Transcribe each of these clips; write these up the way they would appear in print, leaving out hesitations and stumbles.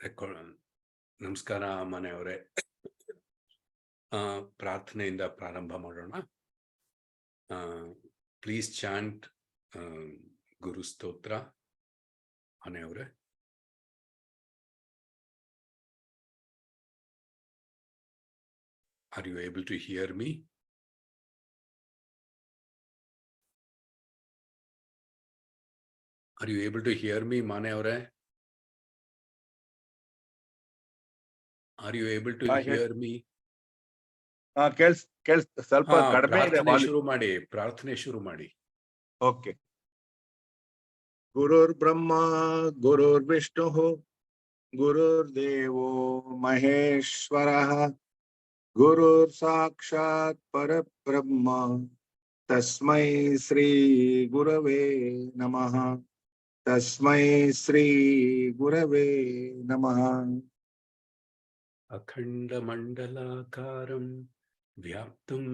ನಮಸ್ಕಾರ ಮನೆಯವರೇ. ಪ್ರಾರ್ಥನೆಯಿಂದ ಪ್ರಾರಂಭ ಮಾಡೋಣ. ಪ್ಲೀಸ್ ಚಾಂಟ್ ಗುರು ಸ್ತೋತ್ರ ಮನೆಯವರೇ. Are you able to hear me? Are you able to hear me, ಮನೆಯವರೇ? Are you able to hear me? ಸ್ವಲ್ಪ ಕಡಿಮೆ ಇದೆ. ಪ್ರಾರ್ಥನೆ ಶುರು ಮಾಡಿ. ಓಕೆ. ಗುರುರ್ ಬ್ರಹ್ಮ ಗುರುರ್ ವಿಷ್ಣು ಗುರುರ್ ದೇವೋ ಮಹೇಶ್ವರಃ ಗುರುರ್ ಸಾಕ್ಷಾತ್ ಪರಬ್ರಹ್ಮ ತಸ್ಮೈ ಶ್ರೀ ಗುರವೇ ನಮಃ. ತಸ್ಮೈ ಶ್ರೀ ಗುರವೇ ನಮಃ. ಅಖಂಡ ಮಂಡಲಾಕಾರಂ ವ್ಯಾಪ್ತಂ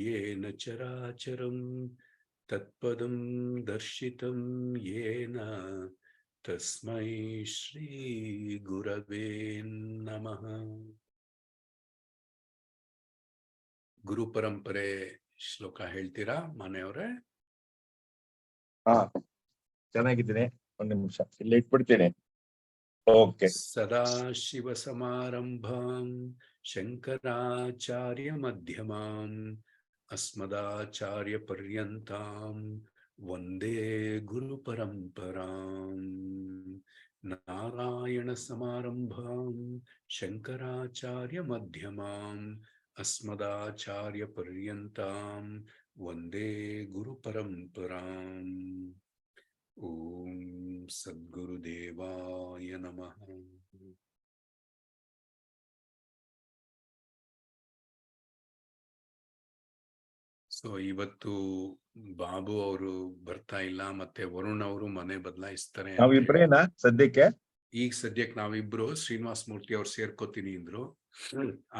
ಯೇನ ಚರಾಚರಂ ತತ್ಪದಂ ದರ್ಶಿತಂ ಯೇನ ತಸ್ಮೈ ಶ್ರೀ ಗುರವೇ ನಮಃ. ಗುರು ಪರಂಪರೆ ಶ್ಲೋಕ ಹೇಳ್ತೀರಾ ಮನೆಯವರೇ? ಚೆನ್ನಾಗಿದ್ದೀನಿ. ಒಂದು ನಿಮಿಷ ಇಲ್ಲಿ ಇಟ್ಬಿಡ್ತೀನಿ. ಓಕೆ. ಸದಾಶಿವ ಸಮಾರಂಭಾಂ ಶಂಕರಾಚಾರ್ಯ ಮಧ್ಯಮಾಂ ಅಸ್ಮದಾಚಾರ್ಯ ಪರ್ಯಂತಾಂ ವಂದೇ ಗುರು ಪರಂಪರಾಂ. ನಾರಾಯಣ ಸಮಾರಂಭಾಂ ಶಂಕರಾಚಾರ್ಯ ಮಧ್ಯಮಾಂ ಅಸ್ಮದಾಚಾರ್ಯ ಪರ್ಯಂತಾಂ ವಂದೇ ಗುರು ಪರಂಪರಾಂ. ಓಂ ಸದ್ಗುರುದೇವಾಯ ನಮಃ. ಸೊ ಇವತ್ತು ಬಾಬು ಅವರು ಬರ್ತಾ ಇಲ್ಲ, ಮತ್ತೆ ವರುಣ್ ಅವರು ಮನೆ ಬದಲಾಯಿಸ್ತಾರೆ. ನಾವಿಬ್ರೇನಾ ಸದ್ಯಕ್ಕೆ? ಈಗ ಸದ್ಯಕ್ಕೆ ನಾವಿಬ್ರು. ಶ್ರೀನಿವಾಸ ಮೂರ್ತಿ ಅವ್ರು ಸೇರ್ಕೋತೀನಿ ಅಂದ್ರು.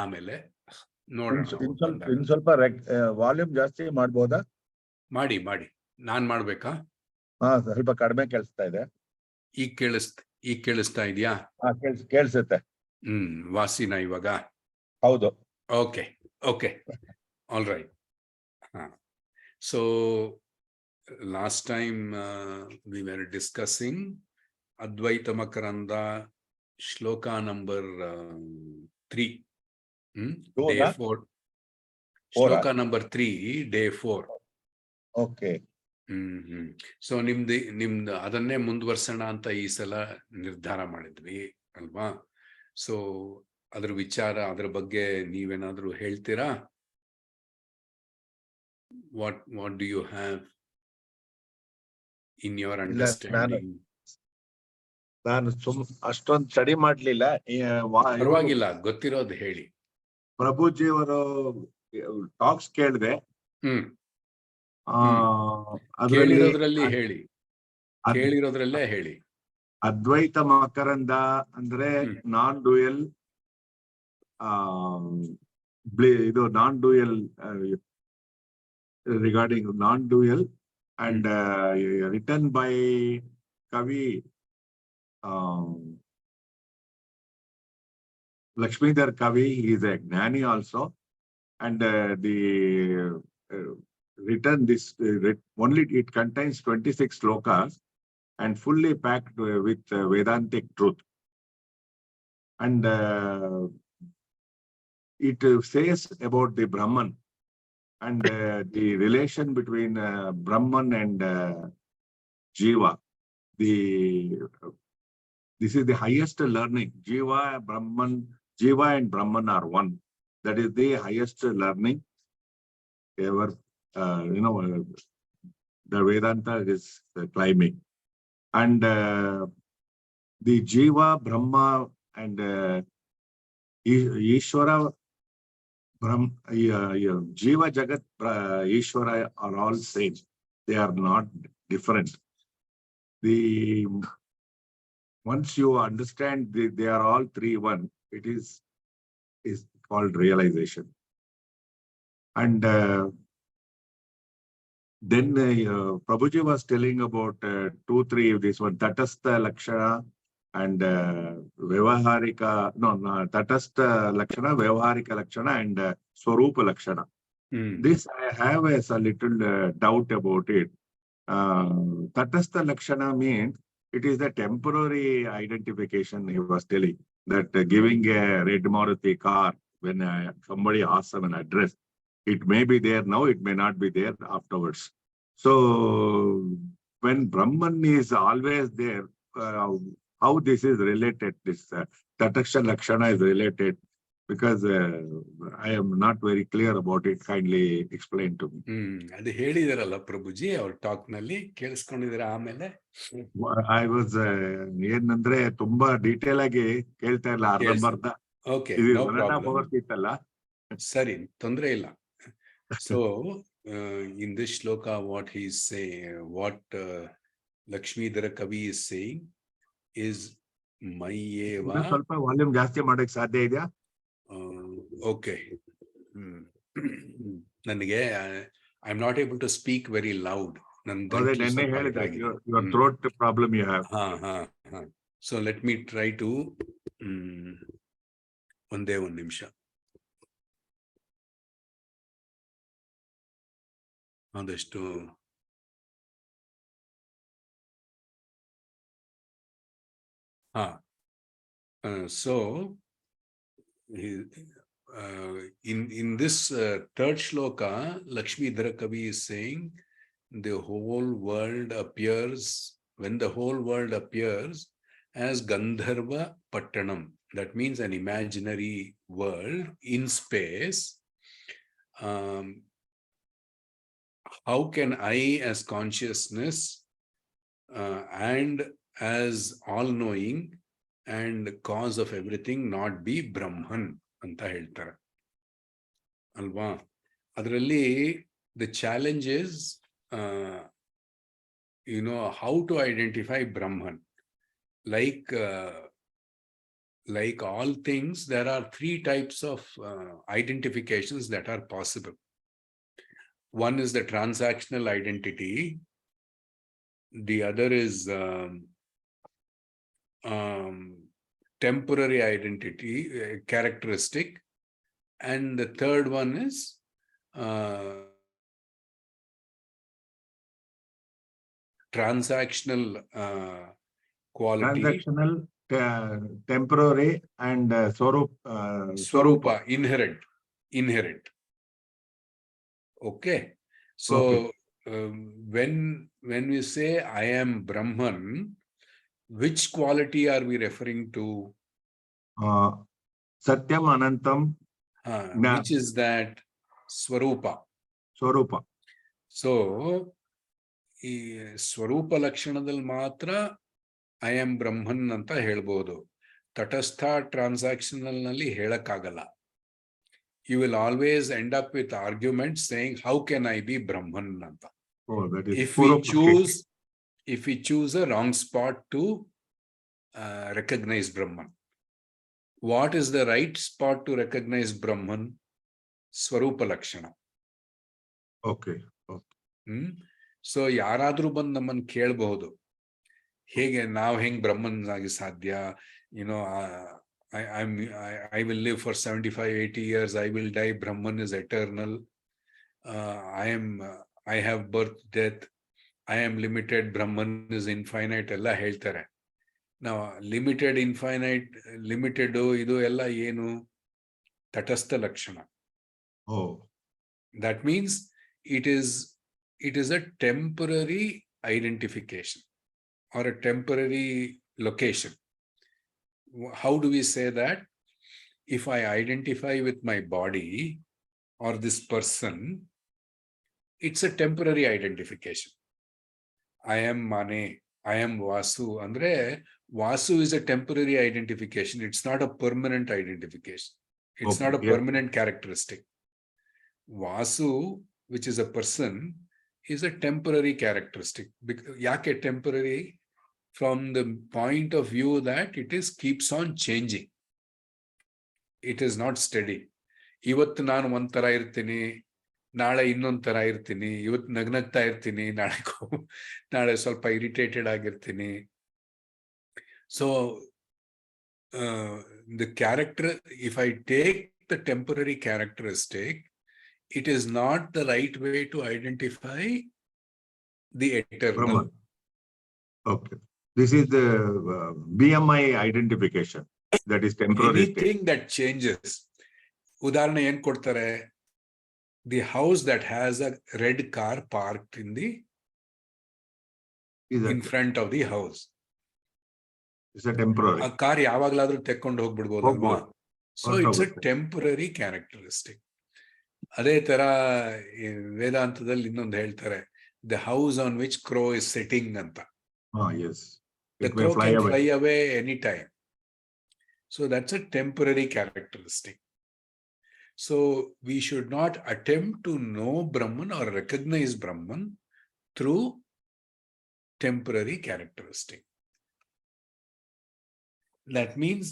ಆಮೇಲೆ ನೋಡೋಣ. ಇನ್ ಸ್ವಲ್ಪ ವಾಲ್ಯೂಮ್ ಜಾಸ್ತಿ ಮಾಡ್ಬೋದಾ? ಮಾಡಿ. ನಾನ್ ಮಾಡ್ಬೇಕಾ? ಸ್ವಲ್ಪ ಕಡಿಮೆ ಕೇಳಿಸ್ತಾ ಇದೆ. ಈಗ ಕೇಳಿಸ್ತಾ ಇದೆಯಾ? ಕೇಳಿಸುತ್ತೆ. ವಾಸಿನ ಇವಾಗ? ಹೌದು. Okay all right. So last time we were discussing Advaita Makaranda shloka number 3, day 4. ಶ್ಲೋಕ ನಂಬರ್ 3, ಡೇ 4. ಓಕೆ. ಸೊ ನಿಮ್ದು ಅದನ್ನೇ ಮುಂದುವರ್ಸೋಣ ಅಂತ ಈ ಸಲ ನಿರ್ಧಾರ ಮಾಡಿದ್ವಿ ಅಲ್ವಾ? ಸೊ ಅದ್ರ ಬಗ್ಗೆ ನೀವೇನಾದ್ರೂ ಹೇಳ್ತೀರಾ? What do you have in your understanding? ನಾನು ಅಷ್ಟೊಂದು ಸ್ಟಡಿ ಮಾಡ್ಲಿಲ್ಲ. ಪರವಾಗಿಲ್ಲ, ಗೊತ್ತಿರೋದು ಹೇಳಿ. ಪ್ರಭುಜಿ ಅವರು ಟಾಕ್ಸ್ ಕೇಳಿದೆ. ಕೇಳಿರೋದ್ರಲ್ಲೇ ಹೇಳಿ. ಅದ್ವೈತ ಮಕರಂದ ಅಂದ್ರೆ ನಾನ್ ಡ್ಯೂಯಲ್, ಇದು non dual, regarding non dual and written by Kavi Lakshmidhar Kavi. He is a Gnani also, and written this only it contains 26 slokas and fully packed with Vedantic truth, and it says about the Brahman and the relation between Brahman and Jiva. This is the highest learning. Jiva and Brahman are one. That is the highest learning ever. The Vedanta is climbing, and the Jiva, Brahma, and Ishvara, Jiva, Jagat, Ishvara are all same. They are not different. Once you understand they are all three one, it is called realization. And then Prabhuji was telling about 2-3 this one, Tatastha Lakshana and Vyavaharika, no, Tatastha Lakshana, Vyavaharika Lakshana, and Swarupa Lakshana. This I have a little doubt about it. Tatastha Lakshana means it is the temporary identification he was telling, that giving a red Maruti car when somebody asks them an address, it may be there now, it may not be there afterwards. So when Brahman is always there, how this is related, this Tatastha Lakshana is related, because I am not very clear about it. Kindly explain to me. ಅದು ಹೇಳಿದಾರಲ್ಲ ಪ್ರಭುಜಿ ಅವ್ರ talk ನಲ್ಲಿ ಕೇಳಿಸ್ಕೊಂಡಿದ್ದೀರಾ ಆಮೇಲೆ? I was ಏನಂದ್ರೆ ತುಂಬಾ detail ಆಗಿ ಕೇಳ್ತಾ ಇಲ್ಲ, ಅರ್ಧಂಬರ್ಧ. ಓಕೆ, ಇದು ನೋ 1.5 hours ಪ್ರಾಬ್ಲಮ್. ಇತ್ತಲ್ಲ. ಸರಿ, ತೊಂದರೆ ಇಲ್ಲ. So in this shloka what he is saying, what Lakshmidhara Kavi is saying is ಮೈಯೇವ. ಸ್ವಲ್ಪ ವಾಲ್ಯೂಮ್ ಜಾಸ್ತಿ ಮಾಡಕ್ ಸಾಧ್ಯ ಇದೆಯಾ? ಓಕೆ. ನನಗೆ I am not able to speak very loud. ನೆನ್ನೆ ಹೇಳಿದ್ರೆ your throat problem you have. So let me try to ಒಂದೇ ಒಂದು ನಿಮಿಷ. ಆದಷ್ಟು so in this third shloka, Lakshmidhara Kavi is saying the whole world appears, when the whole world appears as Gandharva Pattanam, that means an imaginary world in space. How can I as consciousness and as all-knowing and cause of everything not be Brahman ಅಂತ ಹೇಳ್ತಾರೆ ಅಲ್ವಾ? ಅದರಲ್ಲಿ the challenge is how to identify Brahman. Like all things, there are 3 types of identifications that are possible. One is the transactional identity. The other is temporary identity, characteristic, and the third one is transactional quality. Transactional, temporary, and Swarupa, inherent. Okay, so when we say I am Brahman, which quality are we referring to? Satyam Anantam. Which is that? Swarupa. So ಈ ಸ್ವರೂಪ ಲಕ್ಷಣದಲ್ಲಿ ಮಾತ್ರ I am ಬ್ರಹ್ಮನ್ ಅಂತ ಹೇಳ್ಬೋದು. ತಟಸ್ಥ transactional ನಲ್ಲಿ ಹೇಳಕ್ಕಾಗಲ್ಲ. You will always end up with arguments saying, how can I be Brahman? Anta. If we choose a wrong spot to recognize Brahman. What is the right spot to recognize Brahman? Swarupa Lakshana. Okay. So ಯಾರಾದ್ರೂ ಬಂದು ನಮ್ಮನ್ನು ಕೇಳಬಹುದು, ಹೇಗೆ ನಾವು ಹೆಂಗ್ ಬ್ರಹ್ಮನ್ ಆಗಿ ಸಾಧ್ಯ? I will live for 75-80 years. I will die. Brahman is eternal. I have birth, death. I am limited. Brahman is infinite. Ella ಹೇಳ್ತಾರೆ. Now, limited, infinite, limited, ಇದು ಎಲ್ಲ ಏನು? ತಟಸ್ಥ ಲಕ್ಷಣ. That means it is a temporary identification or a temporary location. How do we say that? If I identify with my body or this person, it's a temporary identification. I am Mane, I am Vasu. Andre, Vasu is a temporary identification. It's not a permanent identification. It's not a permanent characteristic. Vasu, which is a person, is a temporary characteristic. Yake temporary? From the point of view that it keeps on changing. It is not steady. ಇವತ್ತು ನಾನು ಒಂಥರ ಇರ್ತೀನಿ, ನಾಳೆ ಇನ್ನೊಂದ್ ತರ ಇರ್ತೀನಿ. ಇವತ್ತು ನಗ್ನಗ್ತಾ ಇರ್ತೀನಿ, ನಾಳೆ ಸ್ವಲ್ಪ irritated ಆಗಿರ್ತೀನಿ. So the character, if I take the temporary characteristic, it is not the right way to identify the eternal. Brahman. Okay. This is the BMI identification. That is temporary state. Anything that changes. ಉದಾಹರಣೆ ಏನ್ ಕೊಡ್ತಾರೆ? The house that has a red car parked in front of the house. It's a temporary. ಆ car ಯಾವಾಗ್ಲಾದ್ರೂ ತೆಕ್ಕೊಂಡು ಹೋಗ್ಬಿಡ್ಬೋದಲ್ವಾ? So it's a temporary characteristic. ಅದೇ ತರ ವೇದಾಂತದಲ್ಲಿ ಇನ್ನೊಂದು ಹೇಳ್ತಾರೆ, the house on which crow is sitting ಅಂತ. Yes. The crow can fly away anytime. So that's a temporary characteristic. So we should not attempt to know Brahman or recognize Brahman through temporary characteristic. That means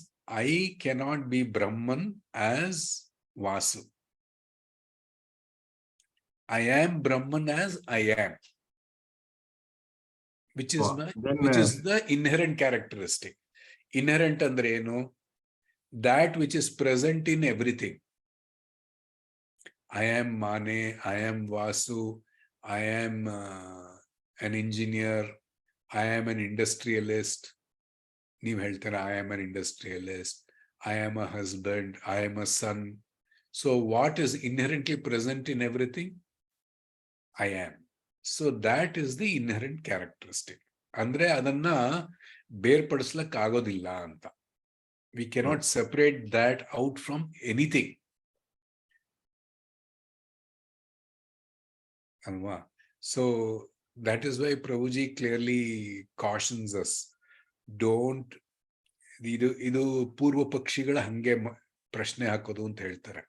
I cannot be Brahman as Vasu. I am Brahman as I am, which is the inherent characteristic. Inherent andre enu? That which is present in everything. I am Mane, I am Vasu, I am an engineer, I am an industrialist. Neev heltara, I am an industrialist, I am a husband, I am a son. So what is inherently present in everything? I am. So that is the inherent characteristic. Andre adanna ಬೇರ್ಪಡಿಸ್ಲಕ್ ಆಗೋದಿಲ್ಲ ಅಂತ. We cannot separate that out from anything. Alva. So that is why Prabhuji clearly cautions us. Don't ಇದು ಪೂರ್ವ ಪಕ್ಷಿಗಳ ಹಂಗೆ ಪ್ರಶ್ನೆ ಹಾಕೋದು ಅಂತ ಹೇಳ್ತಾರೆ.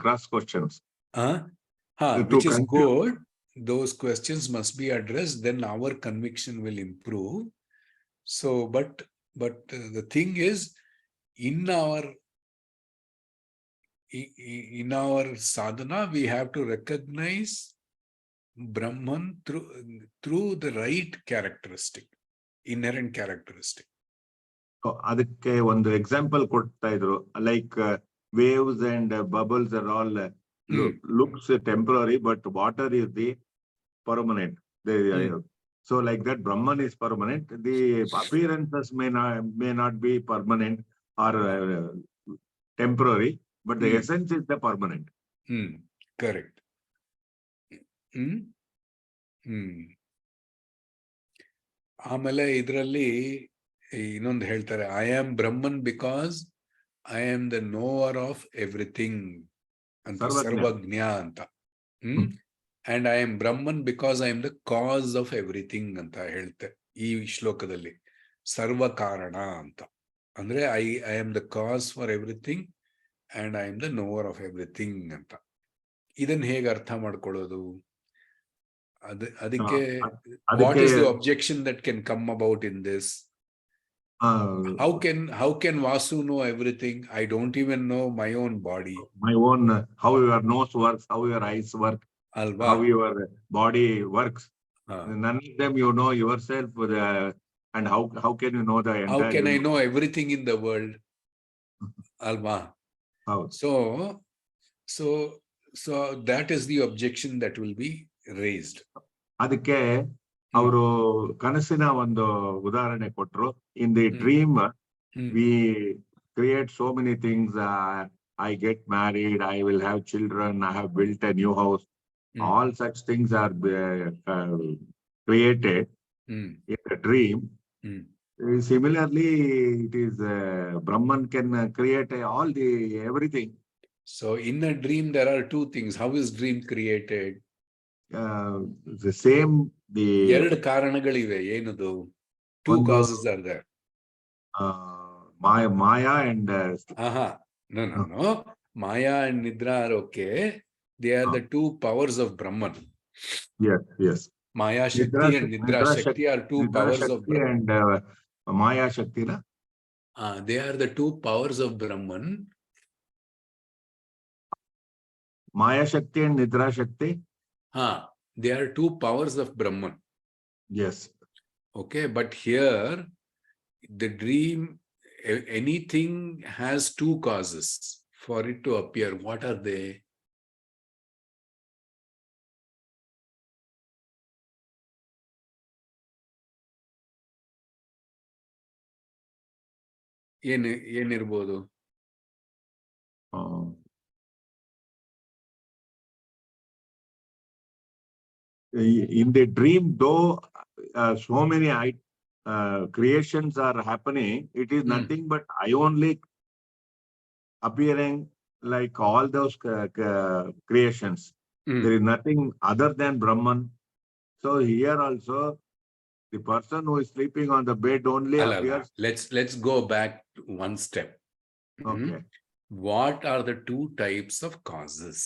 Cross questions. Which is good. Those questions must be addressed, then our conviction will improve. So but the thing is, in our sadhana we have to recognize Brahman through the right characteristic, inherent characteristic. ಅದಕ್ಕೆ ಒಂದು example ಕೊಡ್ತಾ ಇದ್ರು, like waves and bubbles are all looks temporary, but water is the permanent. So like that, Brahman is permanent. The appearances may not be permanent or temporary, but the essence is the permanent. Correct. ಆಮೇಲೆ ಇದರಲ್ಲಿ ಇನ್ನೊಂದು ಹೇಳ್ತಾರೆ, I am Brahman because I am the knower of everything ಅಂತ, ಸರ್ವಜ್ಞ ಅಂತ. And I am Brahman because I am the cause of everything ಅಂತ ಹೇಳ್ತೆ ಈ ಶ್ಲೋಕದಲ್ಲಿ. ಸರ್ವ ಕಾರಣ ಅಂತ ಅಂದ್ರೆ I am the cause for everything and I am the knower of everything ಅಂತ. ಇದನ್ನ ಹೇಗೆ ಅರ್ಥ ಮಾಡ್ಕೊಳ್ಳೋದು? ಅದಕ್ಕೆ what is the objection that can come about in this? How can Vasu know everything? I don't even know my own body. My own, how your nose works, how your eyes work, how your body works. None of them you know yourself. And how can you know the entire? How can I know everything in the world? Alva. So that is the objection that will be raised. ಅದಕ್ಕೆ ಅವರು ಕನಸಿನ ಒಂದು ಉದಾಹರಣೆ ಕೊಟ್ಟರು. In the dream, we create so many things. I get married, I will have children, I have built a new house. All such things are created in a dream. Similarly, it is Brahman can create everything. So in a dream there are two things. How is dream created? The same. ಎರಡು ಕಾರಣಗಳಿವೆ. ಏನದು? Two causes are there. Maya and no. Maya and Nidra are okay. They are the two powers of Brahman. Yes. Maya Shakti and Nidra Shakti are two powers of Brahman. And Maya Shakti, na? They are the two powers of Brahman. Maya Shakti and Nidra Shakti? They are two powers of Brahman. Yes. Okay, but here the dream, anything has two causes for it to appear. What are they? ಏನಿರ್ಬೋದು? In the dream, though so many creations are happening, it is nothing but I only appearing like all those creations. There is nothing other than Brahman. So here also, the person who is sleeping on the bed only appears. Let's go back one step. Okay. What are the two types of causes?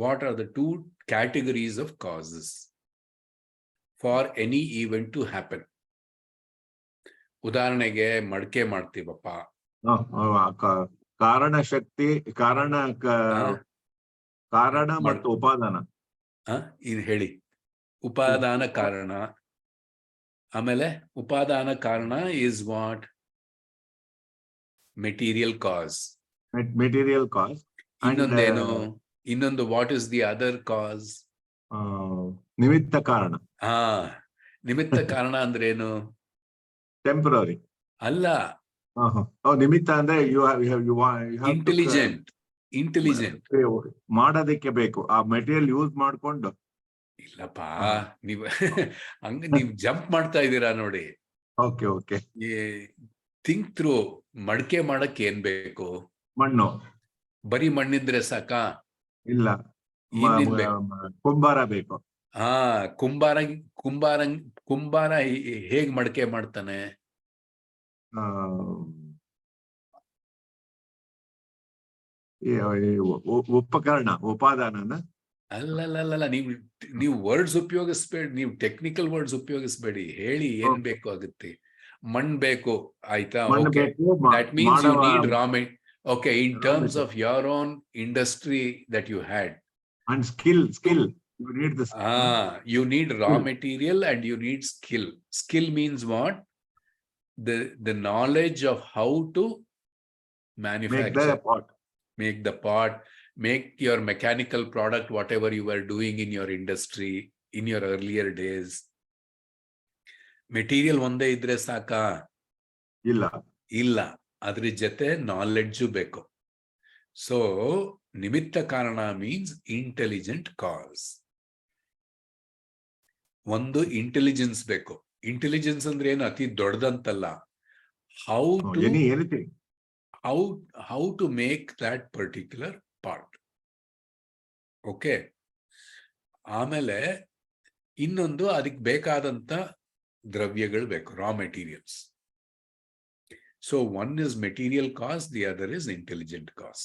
What are the two categories of causes for any event to happen? ಉದಾಹರಣೆಗೆ ಮಡಕೆ ಮಾಡ್ತೀವಪ್ಪ. ಕಾರಣ ಶಕ್ತಿ, ಕಾರಣ ಮತ್ತು ಉಪಾದಾನ. ಇದು ಹೇಳಿ. ಉಪಾದಾನ ಕಾರಣ. ಆಮೇಲೆ ಉಪಾದಾನ ಕಾರಣ is what? Material cause. Material cause. ಇನ್ನೊಂದೇನು? ಇನ್ನೊಂದು what is the other cause? ನಿಮಿತ್ತ ಕಾರಣ. ನಿಮಿತ್ತ ಕಾರಣ ಅಂದ್ರೇನು? ಟೆಂಪರರಿ ಅಲ್ಲ. ನಿಮಿತ್ತ ಅಂದ್ರೆ ಇಂಟೆಲಿಜೆಂಟ್ ಮಾಡೋದಕ್ಕೆ ಬೇಕು, ಆ ಮೆಟೀರಿಯಲ್ ಯೂಸ್ ಮಾಡ್ಕೊಂಡು. ಇಲ್ಲಪ್ಪ, ನೀವ್ ಜಂಪ್ ಮಾಡ್ತಾ ಇದ್ದೀರಾ ನೋಡಿ. Okay think through. ಮಡಕೆ ಮಾಡಕ್ ಏನ್ ಬೇಕು? ಮಣ್ಣು. ಬರೀ ಮಣ್ಣಿದ್ರೆ ಸಾಕ? ಇಲ್ಲ, ಕುಂಬಾರ ಬೇಕು. ಕುಂಬಾರ ಹೇಗ್ ಮಡಕೆ ಮಾಡ್ತಾನೆ? ಉಪಕರಣ, ಉಪಾದಾನ. ಅಲ್ಲ, ನೀವು ವರ್ಡ್ಸ್ ಉಪಯೋಗಿಸ್ಬೇಡಿ, ನೀವು ಟೆಕ್ನಿಕಲ್ ವರ್ಡ್ಸ್ ಉಪಯೋಗಿಸ್ಬೇಡಿ. ಹೇಳಿ ಏನ್ ಬೇಕು ಆಗುತ್ತೆ. ಮಣ್ ಬೇಕು, ಆಯ್ತಾ? That means you need raw material. Okay, in terms of your own industry that you had. And skill. You need the skill. You need raw material and you need skill. Skill means what? The knowledge of how to manufacture. Make the pot. Make your mechanical product, whatever you were doing in your industry, in your earlier days. Material ಒಂದೇ ಇದ್ರೆ ಸಾಕಾ? ಇಲ್ಲ. ಅದ್ರ ಜೊತೆ knowledge ಬೇಕು. So ನಿಮಿತ್ತ ಕಾರಣ means intelligent ಕಾಸ್. ಒಂದು ಇಂಟೆಲಿಜೆನ್ಸ್ ಬೇಕು. ಇಂಟೆಲಿಜೆನ್ಸ್ ಅಂದ್ರೆ ಏನು? ಅತಿ ದೊಡ್ಡದಂತಲ್ಲ. How to make that particular part. Okay. ಆಮೇಲೆ ಇನ್ನೊಂದು, ಅದಕ್ಕೆ ಬೇಕಾದಂತ ದ್ರವ್ಯಗಳು ಬೇಕು, raw materials. So one is material cause, the other is intelligent cause.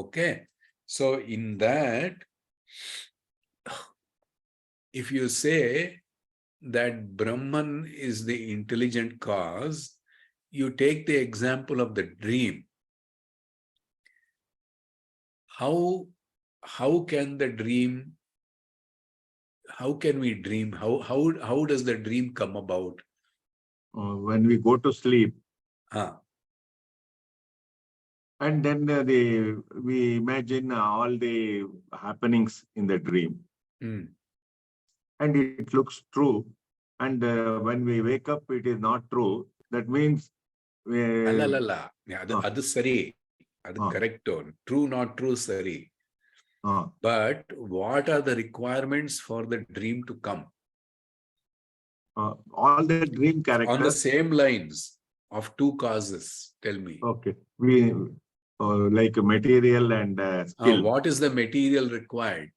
Okay. So in that, if you say that Brahman is the intelligent cause, you take the example of the dream. How can we dream? How does the dream come about? When we go to sleep, and then we imagine all the happenings in the dream, and it looks true. And when we wake up, it is not true. That means adu sari, adu correct. True, not true, sari. But what are the requirements for the dream to come? All the dream characters on the same lines of two causes. Tell me. Okay, we like material and skill. What is the material required?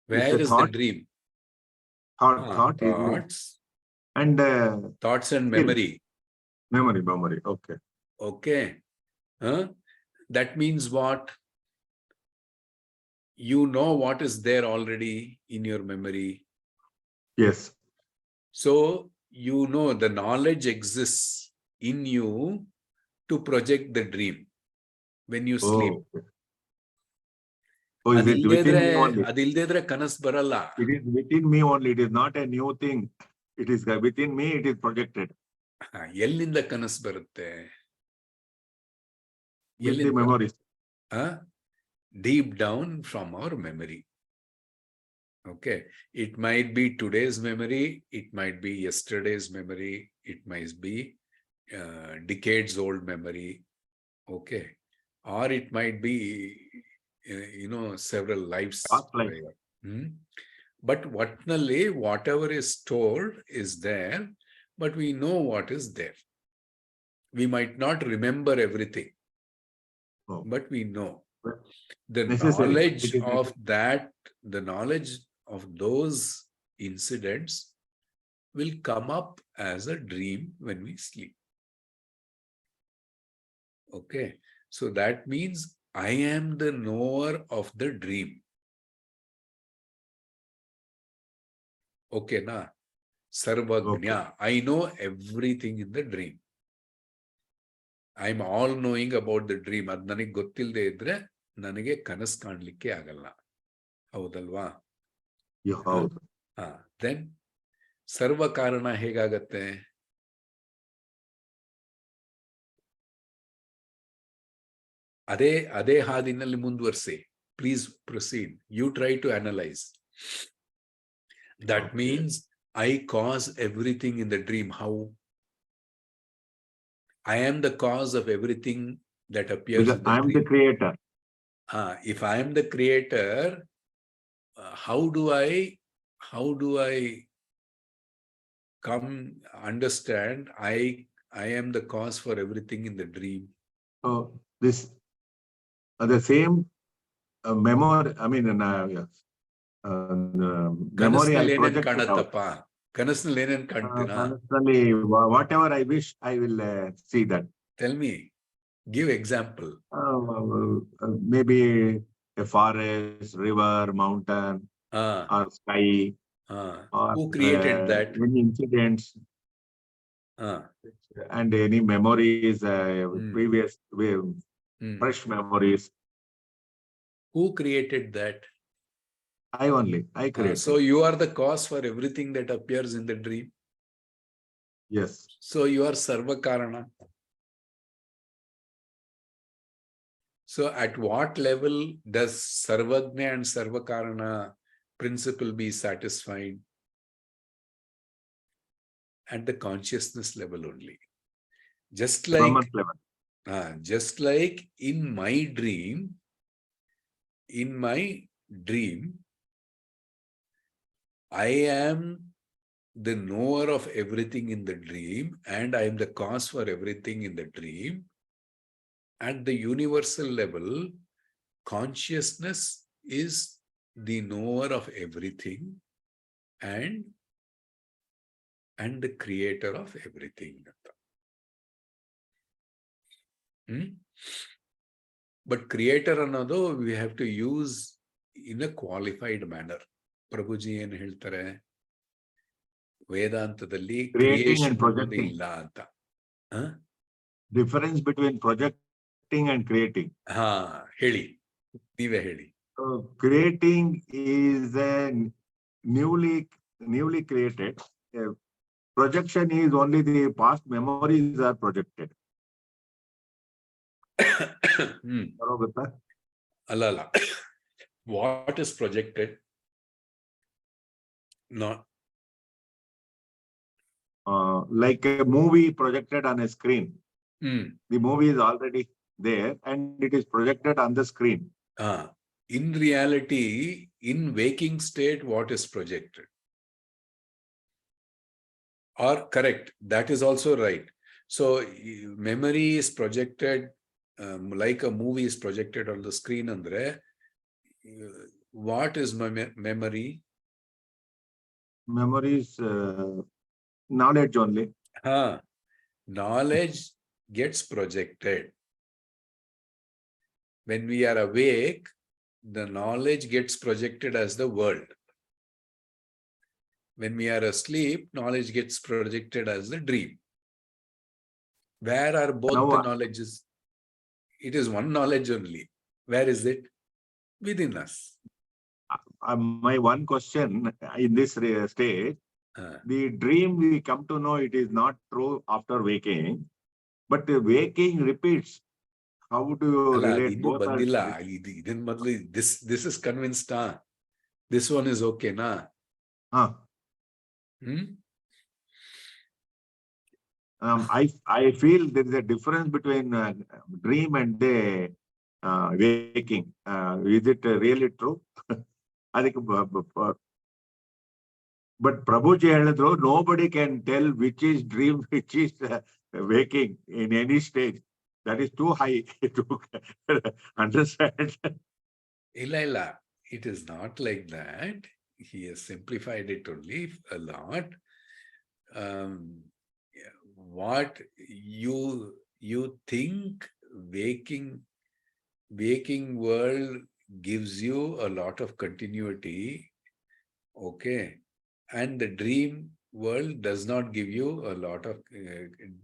Where is the dream? Thoughts and thoughts and memory. Okay. That means what? You know what is there already in your memory. Yes. So you know the knowledge exists in you to project the dream when you sleep. So is it within me only? ಅದಿಲ್ದಿದ್ರೆ ಕನಸು ಬರಲ್ಲ. It is within me only. It is not a new thing. It is within me. It is projected. ಎಲ್ಲಿಂದ ಕನಸು ಬರುತ್ತೆ? With the memories. Deep down from our memory. Okay, it might be today's memory, it might be yesterday's memory, it might be decades old memory. Okay, or it might be several lives. But whatever is told is there, but we know what is there. We might not remember everything, but we know. The knowledge of that, the knowledge of those incidents will come up as a dream when we sleep. Okay, so that means I am the knower of the dream. Okay, na? Sarvagnya. I know everything in the dream. I'm all knowing about the dream. Ad ನನಗೆ ಗೊತ್ತಿಲ್ಲದೆ ಇದ್ರೆ ನನಗೆ ಕನಸು ಕಾಣಲಿಕ್ಕೆ ಆಗಲ್ಲ. ಹೌದಲ್ವಾ? Then ಸರ್ವ ಕಾರಣ ಹೇಗಾಗತ್ತೆ? ಅದೇ ಹಾದಿನಲ್ಲಿ ಮುಂದುವರಿಸಿ. Please proceed. You try to analyze. That means I cause everything in the dream. How? I am the cause of everything that appears in the dream. I am the creator. If I am the creator, how do I come understand I am the cause for everything in the dream? Oh, this the same memory. I mean, memory I project out. ಕನಸಿನಲ್ಲಿ ಏನೇನ್ ಕಾಣ್ತೀರಾ? Whatever I wish, I will see that. Tell me, give example. Maybe a forest, river, mountain, or sky. Or, who created that? Any incidents and any memories, previous fresh memories. Who created that? I created. So you are the cause for everything that appears in the dream? Yes. So you are Sarva Karana. So at what level does Sarvagnya and Sarva Karana principle be satisfied? At the consciousness level only. Just like in my dream, I am the knower of everything in the dream, and I am the cause for everything in the dream. At the universal level, consciousness is the knower of everything and the creator of everything. But creator another, we have to use in a qualified manner. Prabhuji ಏನು ಹೇಳ್ತಾರೆ? ವೇದಾಂತದಲ್ಲಿ creation ಇಲ್ಲ ಅಂತ. Difference between projecting and creating. ಹೇಳಿ, ನೀವೇ ಹೇಳಿ. Creating is a newly created. Projection is only the past memories are projected. ಅಲ್ಲ. What is projected? Not like a movie projected on a screen. The movie is already there and it is projected on the screen. In reality, in waking state, what is projected? Or correct, that is also right. So memory is projected like a movie is projected on the screen. Andre, what is memory? Memory is knowledge only. Knowledge gets projected. When we are awake, the knowledge gets projected as the world. When we are asleep, knowledge gets projected as the dream. Where are both the knowledges? It is one knowledge only. Where is it? within us. My one question in this stage, the dream we come to know it is not true after waking, but the waking repeats. How do you ಅಲ್ಲ, ಅದು relate ಇನ್ನೂ both? ಬಂದಿಲ್ಲ. ಇದನ್ ಮೊದಲು this is convinced. This one is okay, na? I feel there is a difference between dream and the waking. Is it really true? But Prabhuji ಹೇಳಿದ್ರು, nobody can tell which is dream, which is waking in any stage. That is too high to understand. Illa. It is not like that. He has simplified it only a lot. What you think waking world gives you a lot of continuity, okay, and the dream world does not give you a lot of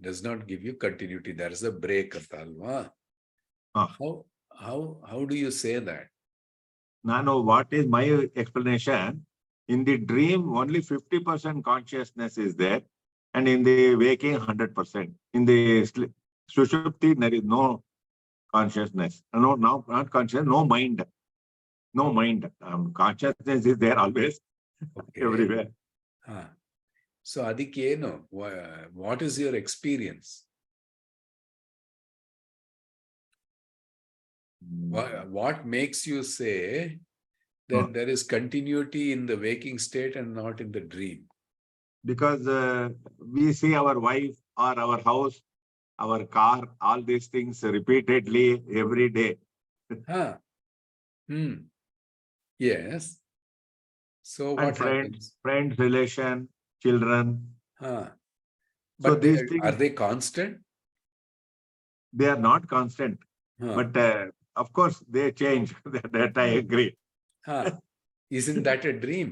does not give you continuity. There is a break, alva. How do you say that? Nano, what is my explanation? In the dream, only 50% consciousness is there, and in the waking, 100%. In the Sushupti, there is no consciousness. No, not consciousness, no mind. No mind. Consciousness is there always, everywhere. So, adikeno, what is your experience? What makes you say that there is continuity in the waking state and not in the dream? Because we see our wife or our house, our car, all these things repeatedly every day. Yes. So what happens? Friends, relation, children. But so these things, are they constant? They are not constant. But of course, they change. That I agree. Isn't that a dream?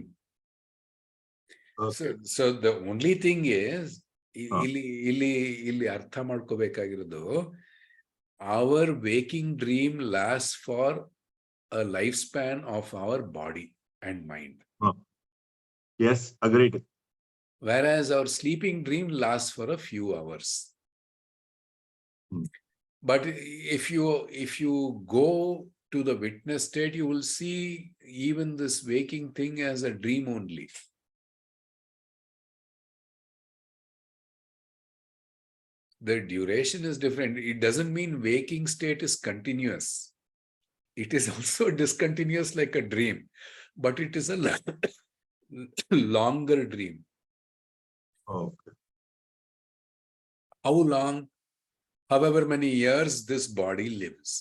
Okay. So the only thing is, ಇಲ್ಲಿ ಅರ್ಥ ಮಾಡ್ಕೋಬೇಕಾಗಿರೋದು, our waking dream lasts for a lifespan of our body and mind. Yes, agreed. Whereas our sleeping dream lasts for a few hours. But if you go to the witness state, you will see even this waking thing as a dream only. The duration is different. It doesn't mean waking state is continuous. It is also discontinuous like a dream, but it is a longer dream. Okay. How long? However many years this body lives.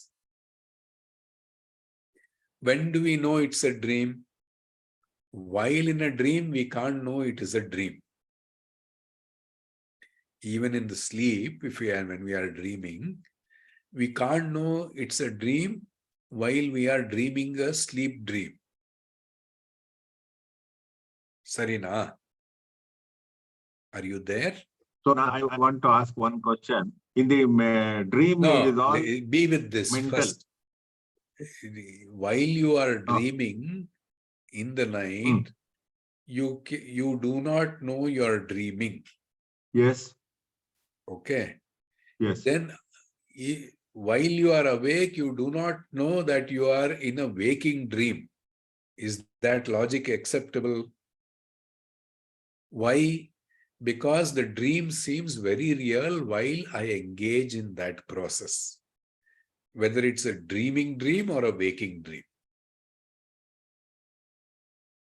When do we know it's a dream? While in a dream, we can't know it is a dream. Even in the sleep, when we are dreaming, we can't know it's a dream while we are dreaming a sleep dream. Sarina, are you there? So now I want to ask one question. In the dream, it is all be with this mental. First. While you are dreaming in the night, you do not know you are dreaming. Yes. Okay. Yes. Then while you are awake, you do not know that you are in a waking dream. Is that logic acceptable? Why? Because the dream seems very real while I engage in that process, whether it's a dreaming dream or a waking dream.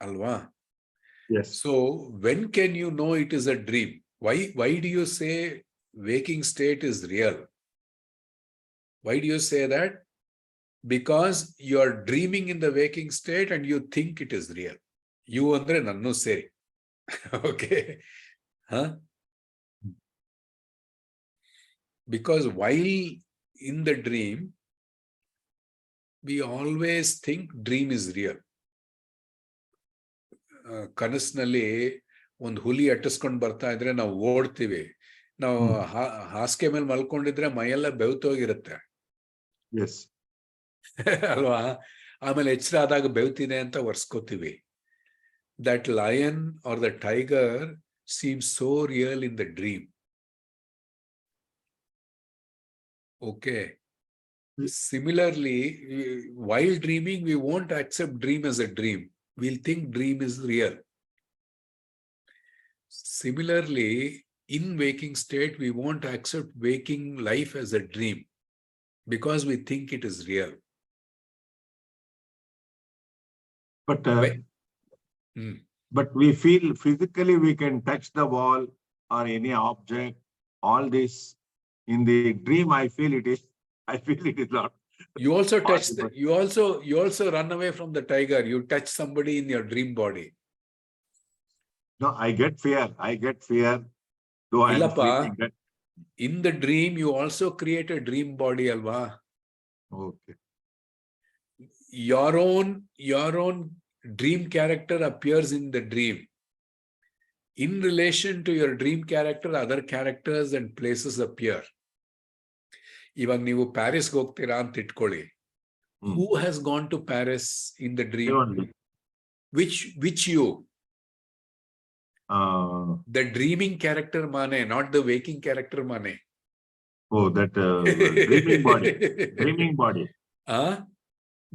Alva? Yes. So when can you know it is a dream? Why do you say waking state is real? Why do you say that? Because you are dreaming in the waking state and you think it is real. You andre nannu seri. Okay. Because while in the dream, we always think dream is real. ಕನಸಿನಲ್ಲಿ ಒಂದು ಹುಲಿ ಅಟ್ಟಿಸ್ಕೊಂಡು ಬರ್ತಾ ಇದ್ರೆ ನಾವು ಓಡ್ತೀವಿ. ನಾವು ಹಾಸಿಗೆ ಮೇಲೆ ಮಲ್ಕೊಂಡಿದ್ರೆ ಮೈಯೆಲ್ಲ ಬೆವ್ತೋಗಿರುತ್ತೆ. Yes. ಅಲ್ವಾ? ಆಮೇಲೆ ಎಚ್ಚರ ಆದಾಗ ಬೆವ್ತಿದೆ ಅಂತ ಒರೆಸ್ಕೋತೀವಿ. That lion or the tiger seems so real in the dream. Okay. Similarly, while dreaming, we won't accept dream as a dream. We'll think dream is real. Similarly, in waking state, we won't accept waking life as a dream because we think it is real. But we feel physically we can touch the wall or any object. All this in the dream, I feel it is not. You also touch you also run away from the tiger. You touch somebody in your dream body. No, I get fear. Though I am sleeping. In the dream, you also create a dream body, alva. Okay. Your own dream character appears in the dream. In relation to your dream character, other characters and places appear. ಇವಾಗ ನೀವು ಪ್ಯಾರಿಸ್ಗೆ ಹೋಗ್ತೀರಾ ಅಂತ ಇಟ್ಕೊಳ್ಳಿ. Who has gone to Paris in the dream? Which you? The dreaming character Mane, not the waking character Mane. Oh, that dreaming body. Dreaming body.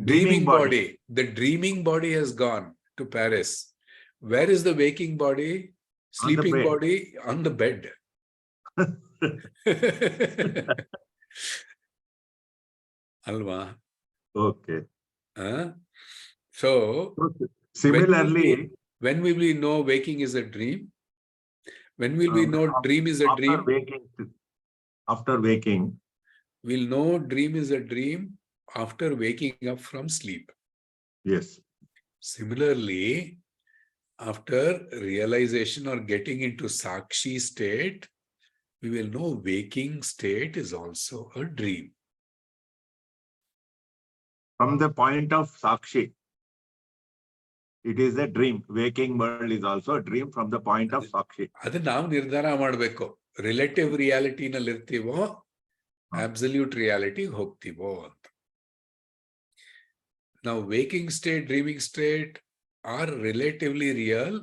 Dreaming body. The dreaming body has gone to Paris. Where is the waking body? Sleeping body on the bed. Alva. Okay. So, similarly, when will we know waking is a dream? When will we know dream is a dream? After waking. We'll know dream is a dream after waking up from sleep. Yes. Similarly, after realization or getting into Sakshi state, we will know waking state is also a dream. From the point of Sakshi, it is a dream. Waking world is also a dream from the point of Sakshi. ಅದು ನಾವು ನಿರ್ಧಾರ ಮಾಡಬೇಕು. Relative ರಿಯಾಲಿಟಿನಲ್ಲಿ ಇರ್ತೀವೋ absolute reality ಹೋಗ್ತೀವೋ ಅಂತ. Now, waking state, dreaming state are relatively real,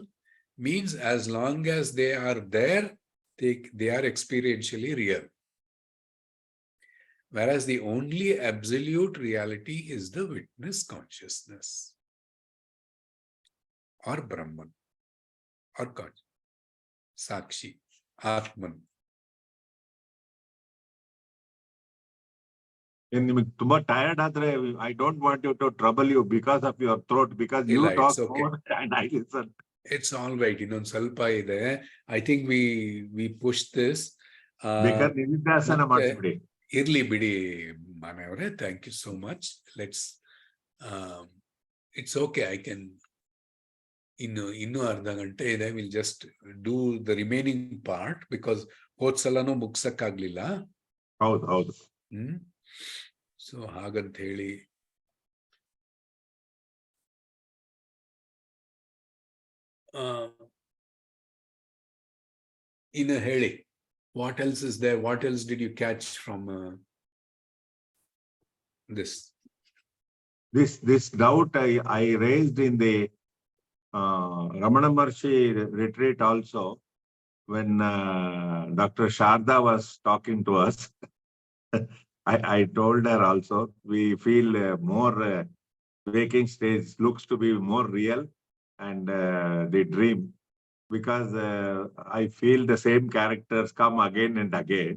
means as long as they are there, they are experientially real. Whereas the only absolute reality is the witness consciousness or Brahman or God, Sakshi, Atman. ತುಂಬಾ tired ಆದ್ರೆ I don't want you to trouble you because of your throat, because you talk more and I listen. It's all right. ಇನ್ನೊಂದು ಸ್ವಲ್ಪ ಇದೆ. I think we push this. ಬೇಕಾದ್ರೆ ನಿಧಿಧ್ಯಾಸನ ಮಾಡಿಸ್ಬಿಡಿ. ಇರ್ಲಿ ಬಿಡಿ ಮಾನವರೇ. Thank you so much. Let's. It's okay. I can. ಇನ್ನು ಅರ್ಧ ಗಂಟೆ ಇದೆ. We'll just do the remaining part because ಹೋದ ಸಲನೂ ಮುಗ್ಸಕ್ಕಾಗ್ಲಿಲ್ಲ. ಹೌದು. ಸೊ ಹಾಗಂತ ಹೇಳಿ ಇನ್ನು ಹೇಳಿ, what else is there? What else did you catch from this? This doubt I raised in the Ramana Maharshi retreat also, when Dr. Sharda was talking to us. I told her also, we feel more waking stage looks to be more real and the dream, because I feel the same characters come again and again.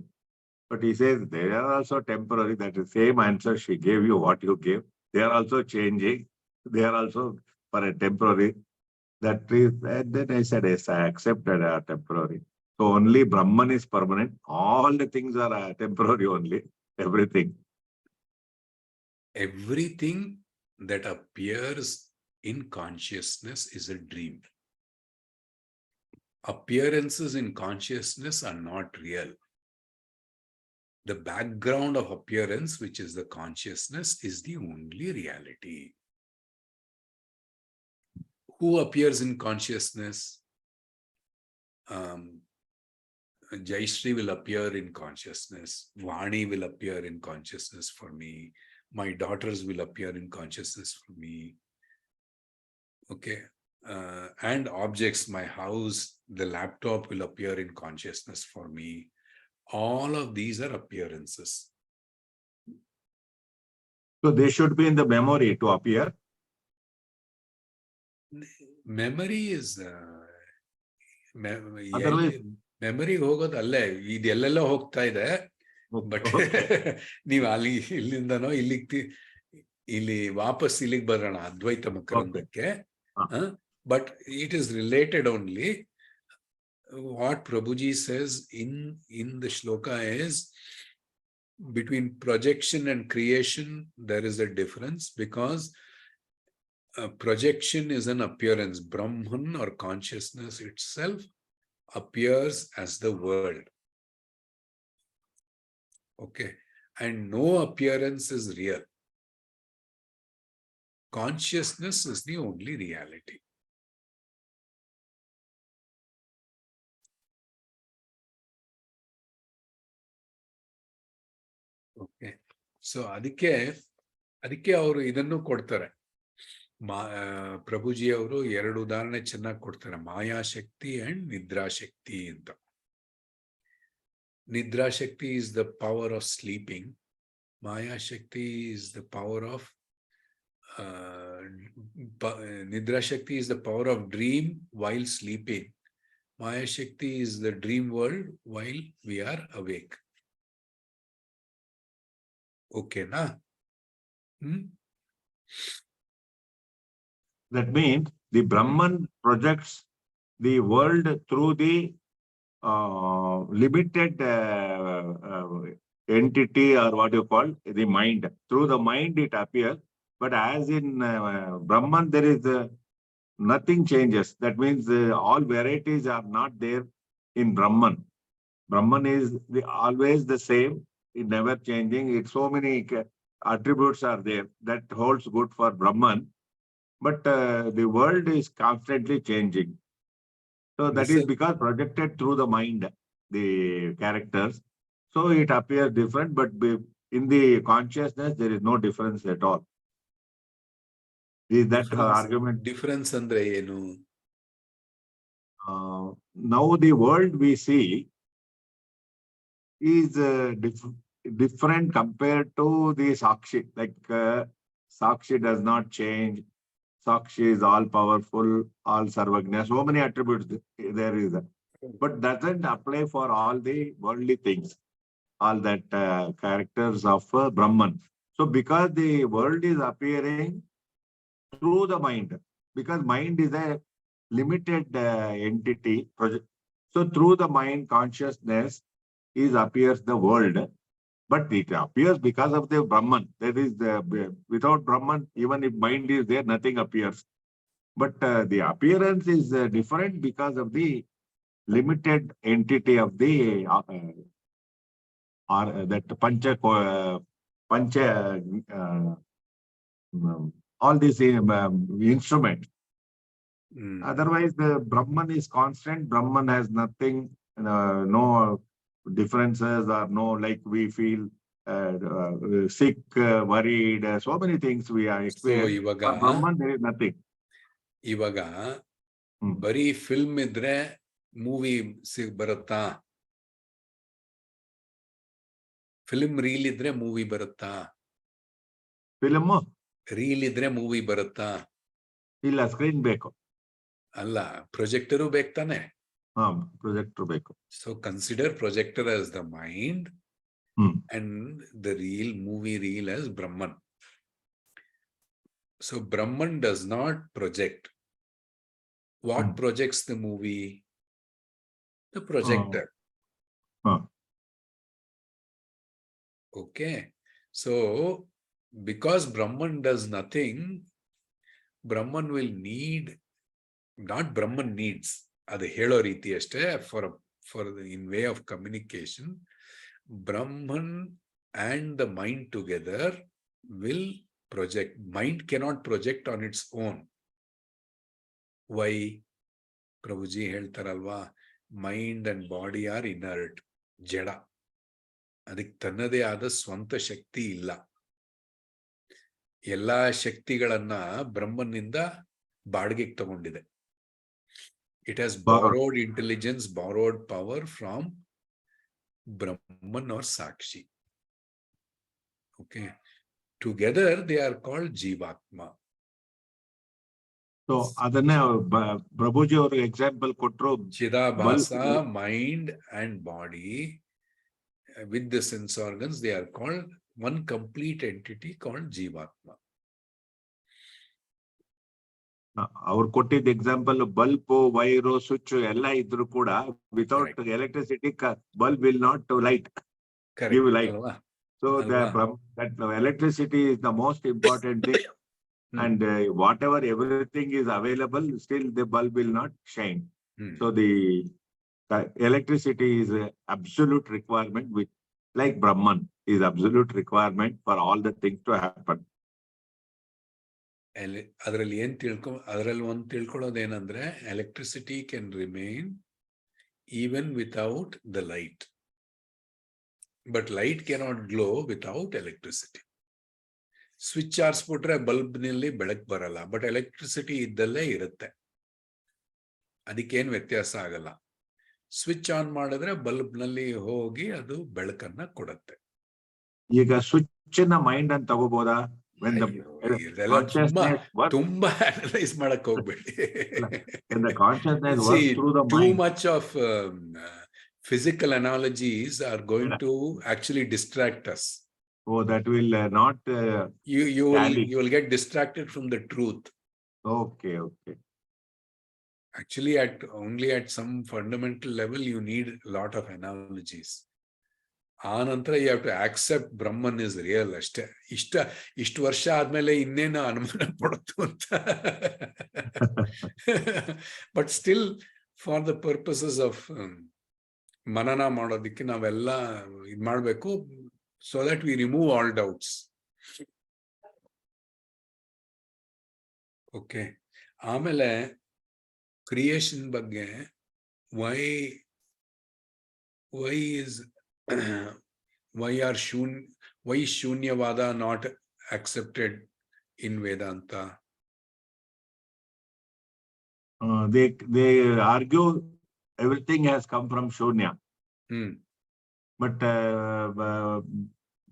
But he says they are also temporary. That is the same answer she gave you, what you gave. They are also changing. They are also for a temporary. That is, and then I said, yes, I accepted temporary. So only Brahman is permanent. All the things are temporary only. Everything that appears in consciousness is a dream. Appearances in consciousness are not real. The background of appearance, which is the consciousness, is the only reality. Who appears in consciousness? Jayashree will appear in consciousness. Vani will appear in consciousness for me. My daughters will appear in consciousness for me. Okay. And objects, my house, the laptop will appear in consciousness for me. All of these are appearances. So they should be in the memory to appear. Memory is Otherwise, memory ಹೋಗೋದು ಅಲ್ಲೇ ಇದೆಲ್ಲೆಲ್ಲ ಹೋಗ್ತಾ ಇದೆ. But ನೀವು ಅಲ್ಲಿ ಇಲ್ಲಿಂದನೋ ಇಲ್ಲಿ ವಾಪಸ್ ಇಲ್ಲಿಗೆ ಬರೋಣ ಅದ್ವೈತ ಮಕರಂದಕ್ಕೆ. But it is related only. What Prabhuji says in the shloka is, between projection and creation there is a difference, because projection is an appearance. Brahman or consciousness itself appears as the world. Okay. And no appearance is real. Consciousness is the only reality. Okay. So ಅದಕ್ಕೆ ಅವರು ಇದನ್ನು ಕೊಡ್ತಾರೆ. ಪ್ರಭುಜಿ ಅವರು 2 ಉದಾಹರಣೆ ಚೆನ್ನಾಗಿ ಕೊಡ್ತಾರೆ, ಮಾಯಾಶಕ್ತಿ and ನಿದ್ರಾಶಕ್ತಿ ಅಂತ. ನಿದ್ರಾಶಕ್ತಿ is the power of sleeping. ಮಾಯಾಶಕ್ತಿ is the power of nidrashakti is the power of dream while sleeping. Mayashakti is the dream world while we are awake. Okay, na? That means the Brahman projects the world through the limited entity, or what you call the mind. Through the mind it appears, but as in Brahman there is nothing changes. That means all varieties are not there in Brahman. Brahman is always the same, it never changing. It's so many attributes are there that holds good for Brahman, but the world is constantly changing. So that is because projected through the mind, the characters. So it appears different, but in the consciousness, there is no difference at all. Is that argument? Difference andre enu? Now the world we see is different compared to the Sakshi. Like Sakshi does not change. Sakshi is all powerful, all Sarvagna, so many attributes there is. But doesn't apply for all the worldly things, all that characters of Brahman. So because the world is appearing through the mind, because mind is a limited entity, so through the mind consciousness appears the world. But it appears because of the Brahman. That is, without Brahman, even if mind is there, nothing appears. But the appearance is different because of the limited entity of the that pancha all these instruments. Otherwise, the Brahman is constant. Brahman has nothing, no differences, or no, like we feel sick, worried, so many things we are experiencing. So for Brahman, there is nothing. ಇವಾಗ ಬರೀ film ಇದ್ರೆ movie ಬರುತ್ತಾ? Film reel ಇದ್ರೆ movie ಬರುತ್ತಾ? Film reel ಇದ್ರೆ movie ಬರುತ್ತಾ? ಇಲ್ಲ, screen ಬೇಕು. ಅಲ್ಲ, ಪ್ರೊಜೆಕ್ಟರು ಬೇಕು ತಾನೆ? ಪ್ರೊಜೆಕ್ಟರ್ ಬೇಕು. So consider projector as the mind and the real movie reel as Brahman. So Brahman does not project. What projects the movie? The projector. Okay. So because Brahman does nothing, Brahman will need, not Brahman needs, ಅದು ಹೇಳೋ ರೀತಿ ಅಷ್ಟೇ, for in way of communication, Brahman and the mind together will project. Mind cannot project on its own. Why? Prabhuji ಹೇಳ್ತಾರಲ್ವಾ, mind and body are inert, ಜಡ. ಅದಕ್ಕೆ ತನ್ನದೇ ಆದ ಸ್ವಂತ ಶಕ್ತಿ ಇಲ್ಲ. ಎಲ್ಲಾ ಶಕ್ತಿಗಳನ್ನ ಬ್ರಹ್ಮನಿಂದ ಬಾಡಿಗೆಗೆ ತಗೊಂಡಿದೆ. It has borrowed intelligence, borrowed power from Brahman or Sakshi. Okay. Together they are called Jivatma. So ಅದನ್ನೇ ಪ್ರಭುಜಿ ಅವರು ಎಕ್ಸಾಂಪಲ್ ಕೊಟ್ಟರು. Chidabhasa, mind and body with the sense organs, they are called one complete entity called Jivatma. ಅವ್ರು ಕೊಟ್ಟಿದ್ದ example bulb, wire, switch ಎಲ್ಲ ಇದ್ರು ಕೂಡ without electricity bulb will not light, give light. So that electricity is the most important thing. And whatever everything is available, still the bulb will not shine. So the electricity is an absolute requirement, which like Brahman is absolute requirement for all the things to happen. ಅದರಲ್ಲಿ ಒಂದು ತಿಳ್ಕೊಳ್ಳೋದೇನಂದ್ರೆ electricity can remain even without the light, but light cannot glow without electricity. Switch ಆರಿಸ್ಬಿಟ್ರೆ ಬಲ್ಬ್ನಲ್ಲಿ ಬೆಳಕು ಬರಲ್ಲ, but electricity ಇದ್ದಲ್ಲೇ ಇರುತ್ತೆ, ಅದಕ್ಕೇನು ವ್ಯತ್ಯಾಸ ಆಗಲ್ಲ. ಸ್ವಿಚ್ ಆನ್ ಮಾಡಿದ್ರೆ ಬಲ್ಬ್ನಲ್ಲಿ ಹೋಗಿ ಅದು ಬೆಳಕನ್ನ ಕೊಡುತ್ತೆ. ಈಗ ಸ್ವಿಚ್ ನ ಮೈಂಡ್ ಅಂತ ತಗೋಬಹುದಾ? ತುಂಬಾ ಅನಲೈಸ್ ಮಾಡಕ್ ಹೋಗ್ಬೇಡಿ. Too much of physical analogies are going to actually distract us. Oh, that will not. You will get distracted from the truth. Okay. Actually, only at some fundamental level, you need a lot of analogies. Anantara, you have to accept Brahman is real. Ishtu varsha admele innena anumana paduttu anta. But still, for the purposes of ಮನನ ಮಾಡೋದಕ್ಕೆ ನಾವೆಲ್ಲ ಇದು ಮಾಡಬೇಕು, so that we remove all doubts. Okay. ಆಮೇಲೆ creation ಬಗ್ಗೆ why ಶೂನ್ಯವಾದ not accepted in Vedanta? They argue everything has come from Shunya. But